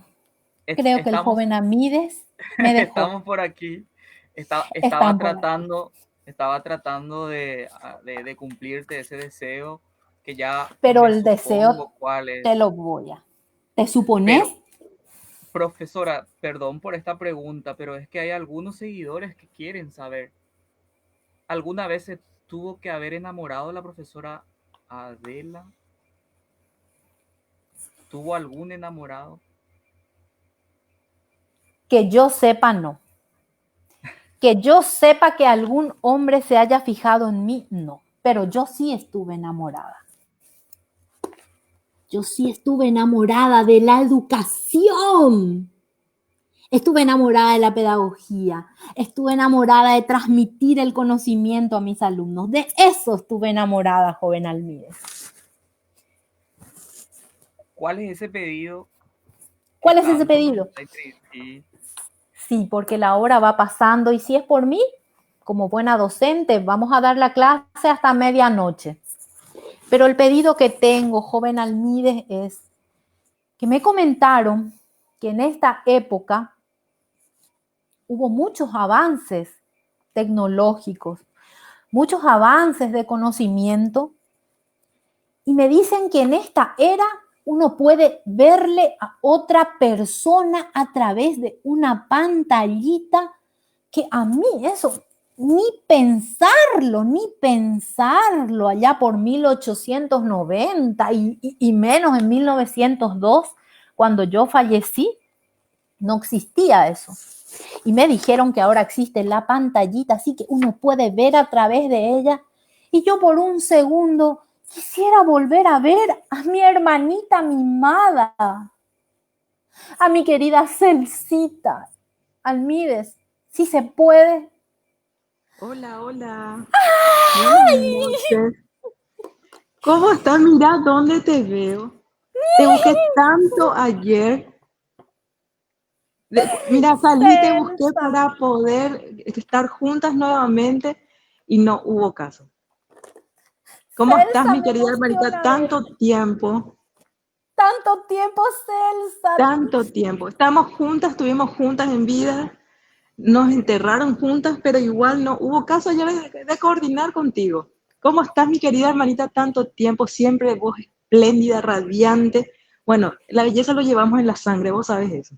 creo que el joven Almides me dejó. Estamos por aquí. Estaba tratando de cumplirte ese deseo que ya. Pero el deseo te lo voy a. ¿Te supones? Pero, profesora, perdón por esta pregunta, pero es que hay algunos seguidores que quieren saber. ¿Alguna vez se tuvo que haber enamorado la profesora Adela? ¿Tuvo algún enamorado? Que yo sepa, no. Que yo sepa que algún hombre se haya fijado en mí, no. Pero yo sí estuve enamorada. Yo sí estuve enamorada de la educación. Estuve enamorada de la pedagogía. Estuve enamorada de transmitir el conocimiento a mis alumnos. De eso estuve enamorada, joven Almides. ¿Cuál es ese pedido? ¿Cuál es ese pedido? Sí, porque la hora va pasando y si es por mí, como buena docente, vamos a dar la clase hasta medianoche. Pero el pedido que tengo, joven Almides, es que me comentaron que en esta época hubo muchos avances tecnológicos, muchos avances de conocimiento, y me dicen que en esta era uno puede verle a otra persona a través de una pantallita, que a mí eso ni pensarlo, allá por 1890 y menos en 1902, cuando yo fallecí, no existía eso. Y me dijeron que ahora existe la pantallita, así que uno puede ver a través de ella. Y yo por un segundo quisiera volver a ver a mi hermanita mimada, a mi querida Celcita. Almides, si se puede. Hola, hola. Buenas noches. ¿Cómo estás? Mira dónde te veo. Te busqué tanto ayer. Mira, salí, te busqué Celsa, para poder estar juntas nuevamente y no hubo caso. ¿Cómo estás, Celsa, mi me querida hermanita? emociona ver. Tanto tiempo, Celsa. Tanto tiempo. Estamos juntas, estuvimos juntas en vida, nos enterraron juntas, pero igual no hubo caso ayer de coordinar contigo. ¿Cómo estás, mi querida hermanita? Tanto tiempo, siempre vos espléndida, radiante. Bueno, la belleza lo llevamos en la sangre, vos sabes eso.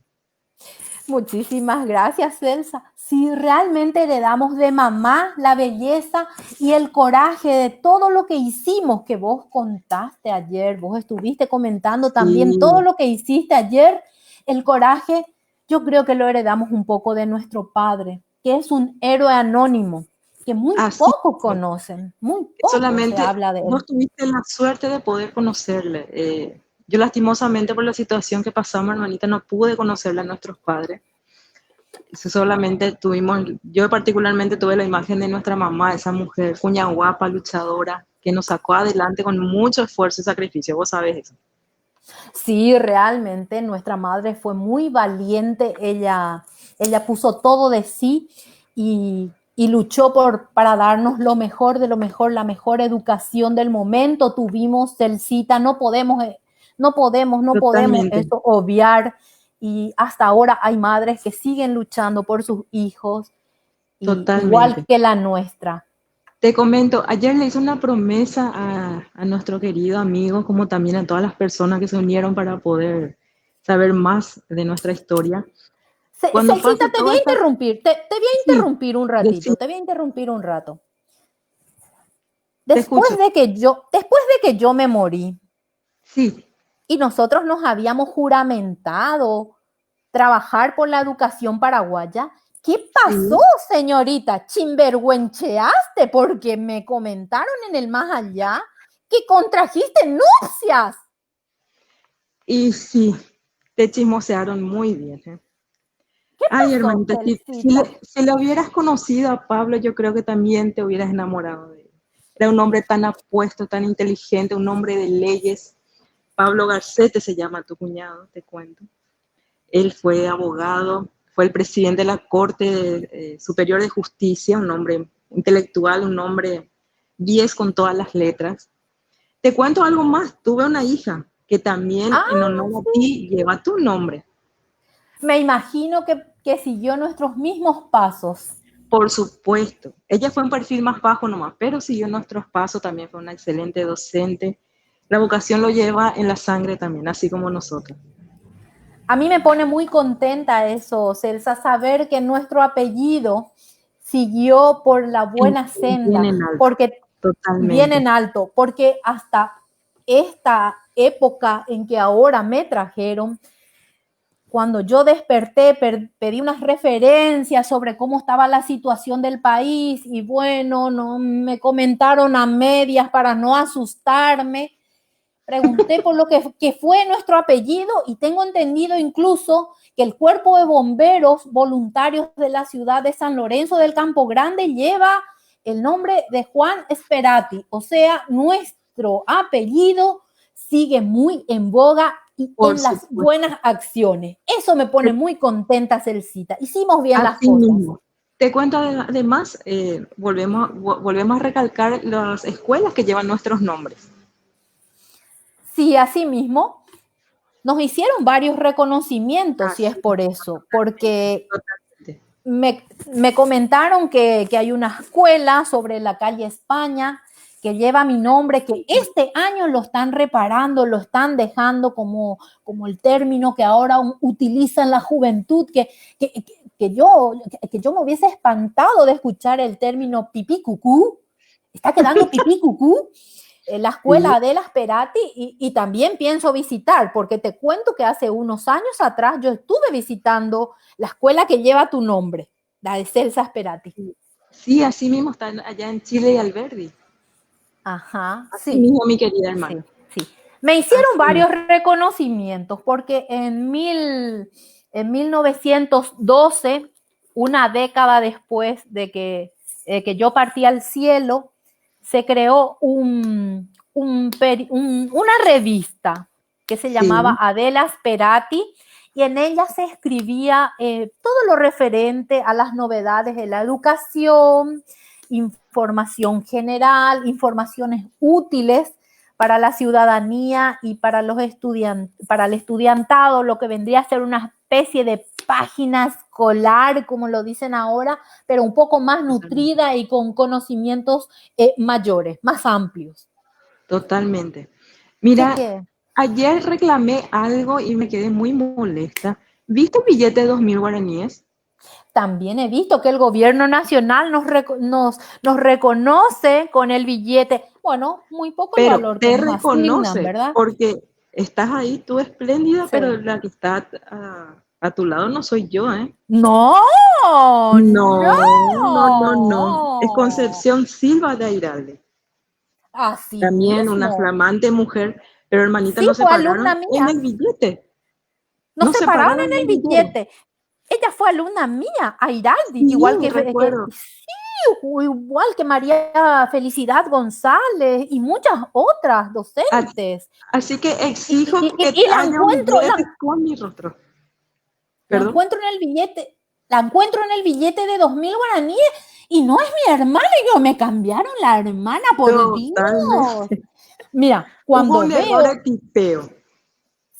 Muchísimas gracias, Celsa. Si realmente heredamos de mamá la belleza y el coraje de todo lo que hicimos, que vos contaste ayer, vos estuviste comentando también todo Sí, lo que hiciste ayer, el coraje, yo creo que lo heredamos un poco de nuestro padre, que es un héroe anónimo, que muy así poco es. conocen, muy poco se Solamente habla de él. vos tuviste la suerte de poder conocerle. Yo lastimosamente por la situación que pasamos, hermanita, no pude conocerle a nuestros padres. Eso solamente tuvimos, yo particularmente tuve la imagen de nuestra mamá, esa mujer, cuña guapa, luchadora, que nos sacó adelante con mucho esfuerzo y sacrificio, vos sabés eso. Sí, realmente nuestra madre fue muy valiente, ella puso todo de sí y luchó para darnos lo mejor de lo mejor, la mejor educación del momento. Tuvimos Celcita, no podemos Totalmente, eso obviar y hasta ahora hay madres que siguen luchando por sus hijos, y igual totalmente. que la nuestra. Te comento, ayer le hice una promesa a nuestro querido amigo, como también a todas las personas que se unieron para poder saber más de nuestra historia. Cuando Celcita, pase te voy toda a esta... interrumpir, te voy a Sí, interrumpir un ratito, decí, te voy a interrumpir un rato. te escucho. Después de que yo me morí Sí, y nosotros nos habíamos juramentado trabajar por la educación paraguaya, ¿qué pasó, sí. señorita? Chimbergüencheaste porque me comentaron en el más allá que contrajiste nupcias. Y sí, te chismosearon muy bien, ¿eh? ¿Qué Ay, pasó, hermanita, Celcita? si le hubieras conocido a Pablo, yo creo que también te hubieras enamorado de él. Era un hombre tan apuesto, tan inteligente, un hombre de leyes. Pablo Garcete se llama tu cuñado, te cuento. Él fue abogado, fue el presidente de la Corte Superior de Justicia, un hombre intelectual, un hombre 10 con todas las letras. Te cuento algo más, tuve una hija que también Ah, en honor a ti lleva tu nombre. me imagino que siguió nuestros mismos pasos. Por supuesto, ella fue un perfil más bajo nomás, pero siguió nuestros pasos, también fue una excelente docente. La vocación lo lleva en la sangre también, así como nosotros. A mí me pone muy contenta eso, Celsa, saber que nuestro apellido siguió por la buena Bien senda, en alto, porque viene totalmente. en alto, porque hasta esta época en que ahora me trajeron, cuando yo desperté, pedí unas referencias sobre cómo estaba la situación del país y bueno, no me comentaron a medias para no asustarme. Pregunté por lo que fue nuestro apellido y tengo entendido incluso que el cuerpo de bomberos voluntarios de la ciudad de San Lorenzo del Campo Grande lleva el nombre de Juan Esperati, o sea, nuestro apellido sigue muy en boga y Por en las supuesto. buenas acciones. Eso me pone muy contenta, Celcita. Hicimos bien las Así cosas. mismo. Te cuento además, volvemos a recalcar las escuelas que llevan nuestros nombres. Sí, así mismo, nos hicieron varios reconocimientos, si es Así, por eso, porque totalmente. me comentaron que hay una escuela sobre la calle España que lleva mi nombre, que este año lo están reparando, lo están dejando como el término que ahora utiliza la juventud, que que yo me hubiese espantado de escuchar el término pipí cucú. Está quedando pipí cucú. La escuela Sí, Adela Sperati y también pienso visitar, porque te cuento que hace unos años atrás yo estuve visitando la escuela que lleva tu nombre, la de Celsa Sperati. sí, así mismo está allá en Chile y Alberdi. Ajá, Así sí, mismo, mi querida sí, hermana. sí. Me hicieron Así varios mismo. reconocimientos porque en 1912, una década después de que yo partí al cielo, se creó una revista que se llamaba Sí, Adela Sperati y en ella se escribía todo lo referente a las novedades de la educación, información general, informaciones útiles para la ciudadanía y para los para el estudiantado, lo que vendría a ser una especie de página escolar, como lo dicen ahora, pero un poco más totalmente. nutrida y con conocimientos mayores, más amplios. Totalmente. Así Mira, que ayer reclamé algo y me quedé muy molesta. ¿Viste el billete de 2000 guaraníes? también he visto que el gobierno nacional nos reconoce con el billete. Bueno, muy poco el Pero valor que te nos asignan, reconoce ¿verdad? porque estás ahí, tú espléndida, pero Sí. la que está a tu lado no soy yo, ¿eh? No, No, no, no, no. Es no. Concepción Silva de Airalde. Así También una mismo. flamante mujer, pero hermanita, Sí, no se fue alumna pararon en mía. el billete. Nos No se separaron pararon en en el el billete. billete. Ella fue alumna mía, Airaldi, Sí, igual recuerdo. sí, igual que María Felicidad González y muchas otras As- docentes. Así que Y, exijo y- que y- y haya un billete con mi rostro. la ¿Perdón? encuentro en el billete, la encuentro en el billete de 2000 guaraníes y no es mi hermana. Y yo, me cambiaron la hermana, por Dios. Totalmente. Mira, Hubo cuando un error veo, de tipeo.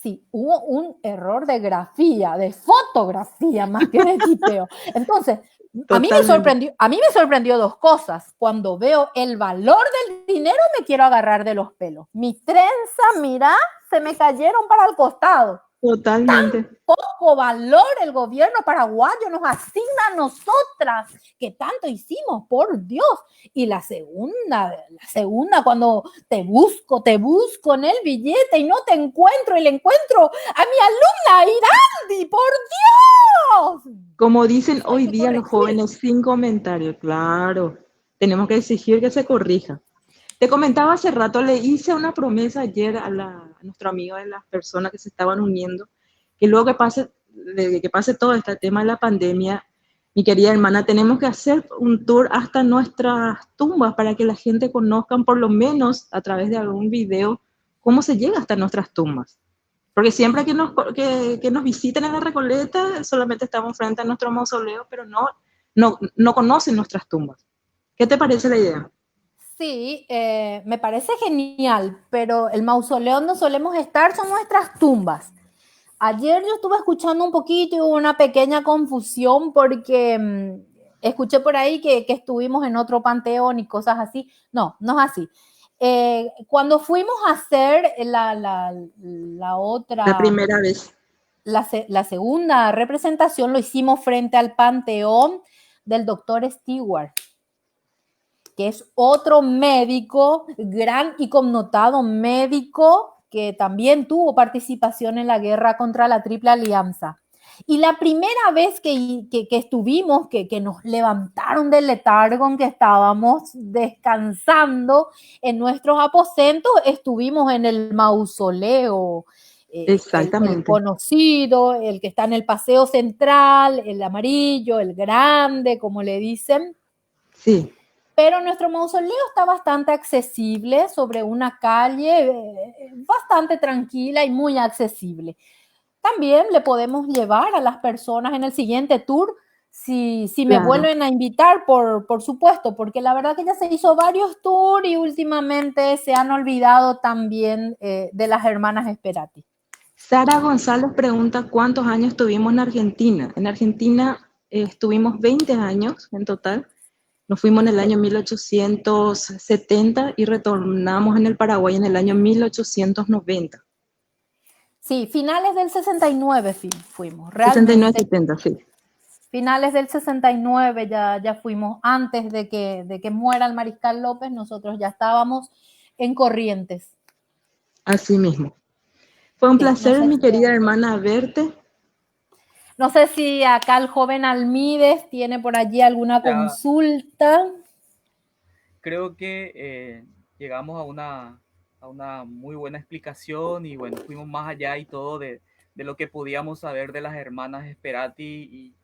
sí, hubo un error de grafía, de fotografía más que de tipeo. Entonces, Totalmente. a mí me sorprendió dos cosas. Cuando veo el valor del dinero, me quiero agarrar de los pelos. Mis trenzas, mira, se me cayeron para el costado. Totalmente. Poco valor el gobierno paraguayo nos asigna a nosotras, que tanto hicimos, por Dios. Y la segunda, cuando te busco en el billete y no te encuentro y le encuentro a mi alumna Iraldi, por Dios. Como dicen Eso hay hoy que día los corregir. jóvenes sin comentarios, claro, tenemos que exigir que se corrija. Te comentaba hace rato, le hice una promesa ayer a nuestro amigo de las personas que se estaban uniendo, que luego que pase todo este tema de la pandemia, mi querida hermana, tenemos que hacer un tour hasta nuestras tumbas para que la gente conozcan por lo menos a través de algún video cómo se llega hasta nuestras tumbas. Porque siempre que nos visiten en la Recoleta, solamente estamos frente a nuestro mausoleo, pero no conocen nuestras tumbas. ¿Qué te parece la idea? Sí, me parece genial, pero el mausoleo donde solemos estar son nuestras tumbas. Ayer yo estuve escuchando un poquito y hubo una pequeña confusión porque escuché por ahí que estuvimos en otro panteón y cosas así. No, no es así. Cuando fuimos a hacer la La otra, primera vez. la segunda representación, lo hicimos frente al panteón del doctor Stewart, que es otro médico, gran y connotado médico que también tuvo participación en la guerra contra la Triple Alianza. Y la primera vez que estuvimos, que nos levantaron del letargo en que estábamos descansando en nuestros aposentos, estuvimos en el mausoleo, el Exactamente. conocido, el que está en el paseo central, el amarillo, el grande, como le dicen. Sí, Pero nuestro mausoleo está bastante accesible sobre una calle bastante tranquila y muy accesible. También le podemos llevar a las personas en el siguiente tour si me claro. vuelven a invitar, por supuesto, porque la verdad que ya se hizo varios tours y últimamente se han olvidado también de las hermanas Esperati. Sara González pregunta cuántos años tuvimos en Argentina. En Argentina estuvimos 20 años en total. Nos fuimos en el Sí. año 1870 y retornamos en el Paraguay en el año 1890. Sí, finales del 69 fuimos, 69, realmente. 70, sí. finales del 69 ya fuimos, antes de que muera el Mariscal López, nosotros ya estábamos en Corrientes. Así mismo. Fue un Sí, no placer, sé, mi querida hermana, verte. no sé si acá el joven Almides tiene por allí alguna Ya consulta. creo que llegamos a una muy buena explicación y bueno, fuimos más allá y todo de lo que podíamos saber de las hermanas Esperati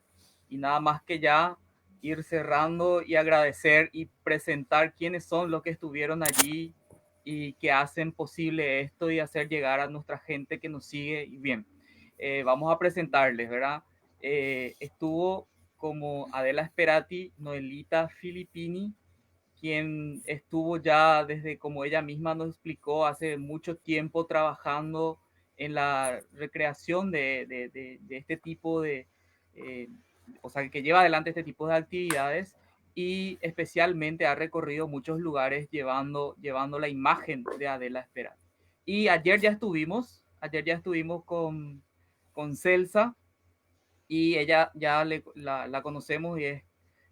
y nada más que ya ir cerrando y agradecer y presentar quiénes son los que estuvieron allí y que hacen posible esto y hacer llegar a nuestra gente que nos sigue. Y bien, vamos a presentarles, ¿verdad? Estuvo como Adela Esperati, Noelita Filippini, quien estuvo ya desde, como ella misma nos explicó, hace mucho tiempo trabajando en la recreación de este tipo eh, o sea, que lleva adelante este tipo de actividades y especialmente ha recorrido muchos lugares llevando la imagen de Adela Esperanza. Y ayer ya estuvimos con Celsa y ella ya la conocemos y es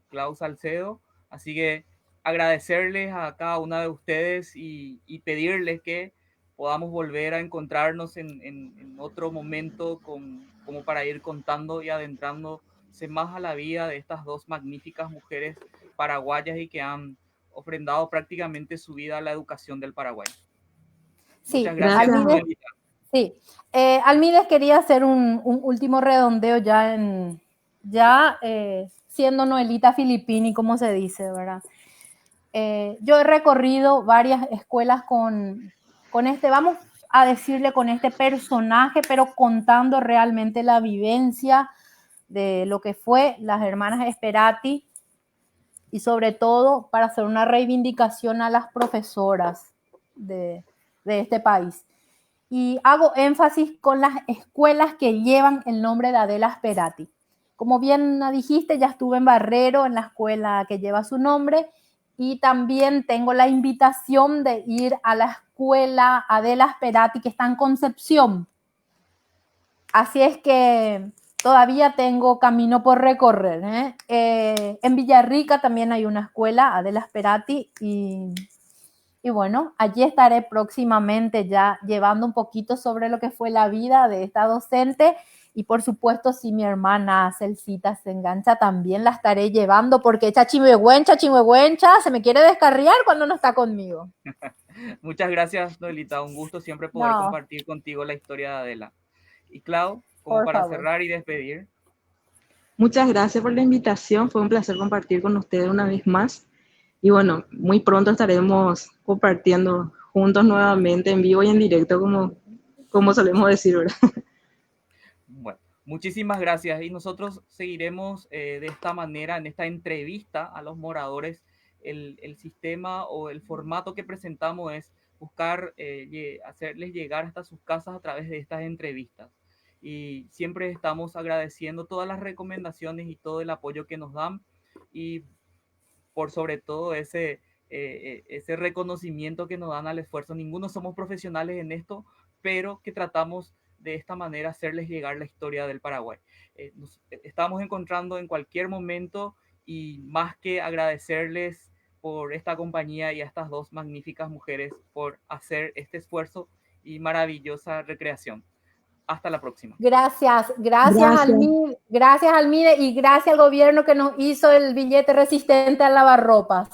Clau Salcedo. Así que agradecerles a cada una de ustedes y pedirles que podamos volver a encontrarnos en otro momento como para ir contando y adentrándose más a la vida de estas dos magníficas mujeres paraguayas y que han ofrendado prácticamente su vida a la educación del Paraguay. Muchas Sí, gracias Gracias. por Almides, invitarme. sí. Almides quería hacer un último redondeo siendo Noelita Filippini, como se dice, ¿verdad? Yo he recorrido varias escuelas con vamos a decirle, con este personaje, pero contando realmente la vivencia de lo que fue las hermanas Esperati y sobre todo para hacer una reivindicación a las profesoras de este país. Y hago énfasis con las escuelas que llevan el nombre de Adela Esperati. Como bien dijiste, ya estuve en Barrero, en la escuela que lleva su nombre, y también tengo la invitación de ir a la escuela Adela Esperati, que está en Concepción. Así es que todavía tengo camino por recorrer, ¿eh? En Villarrica también hay una escuela, Adela Esperati, y bueno, allí estaré próximamente ya llevando un poquito sobre lo que fue la vida de esta docente y por supuesto si mi hermana Celcita se engancha también la estaré llevando porque chachihuehuencha, se me quiere descarriar cuando no está conmigo. Muchas gracias, Noelita. Un gusto siempre poder No, compartir contigo la historia de Adela. Y Clau, como por para favor. cerrar y despedir. Muchas gracias por la invitación. Fue un placer compartir con ustedes una vez más. Y bueno, muy pronto estaremos compartiendo juntos nuevamente en vivo y en directo, como solemos decir, ¿verdad? Bueno, muchísimas gracias y nosotros seguiremos de esta manera en esta entrevista a los moradores. El sistema o el formato que presentamos es buscar hacerles llegar hasta sus casas a través de estas entrevistas. Y siempre estamos agradeciendo todas las recomendaciones y todo el apoyo que nos dan y por sobre todo ese reconocimiento que nos dan al esfuerzo. Ninguno somos profesionales en esto, pero que tratamos de esta manera hacerles llegar la historia del Paraguay. Nos estamos encontrando en cualquier momento y más que agradecerles por esta compañía y a estas dos magníficas mujeres por hacer este esfuerzo y maravillosa recreación. Hasta la próxima. Gracias. Gracias Almide y gracias al gobierno que nos hizo el billete resistente al lavarropas.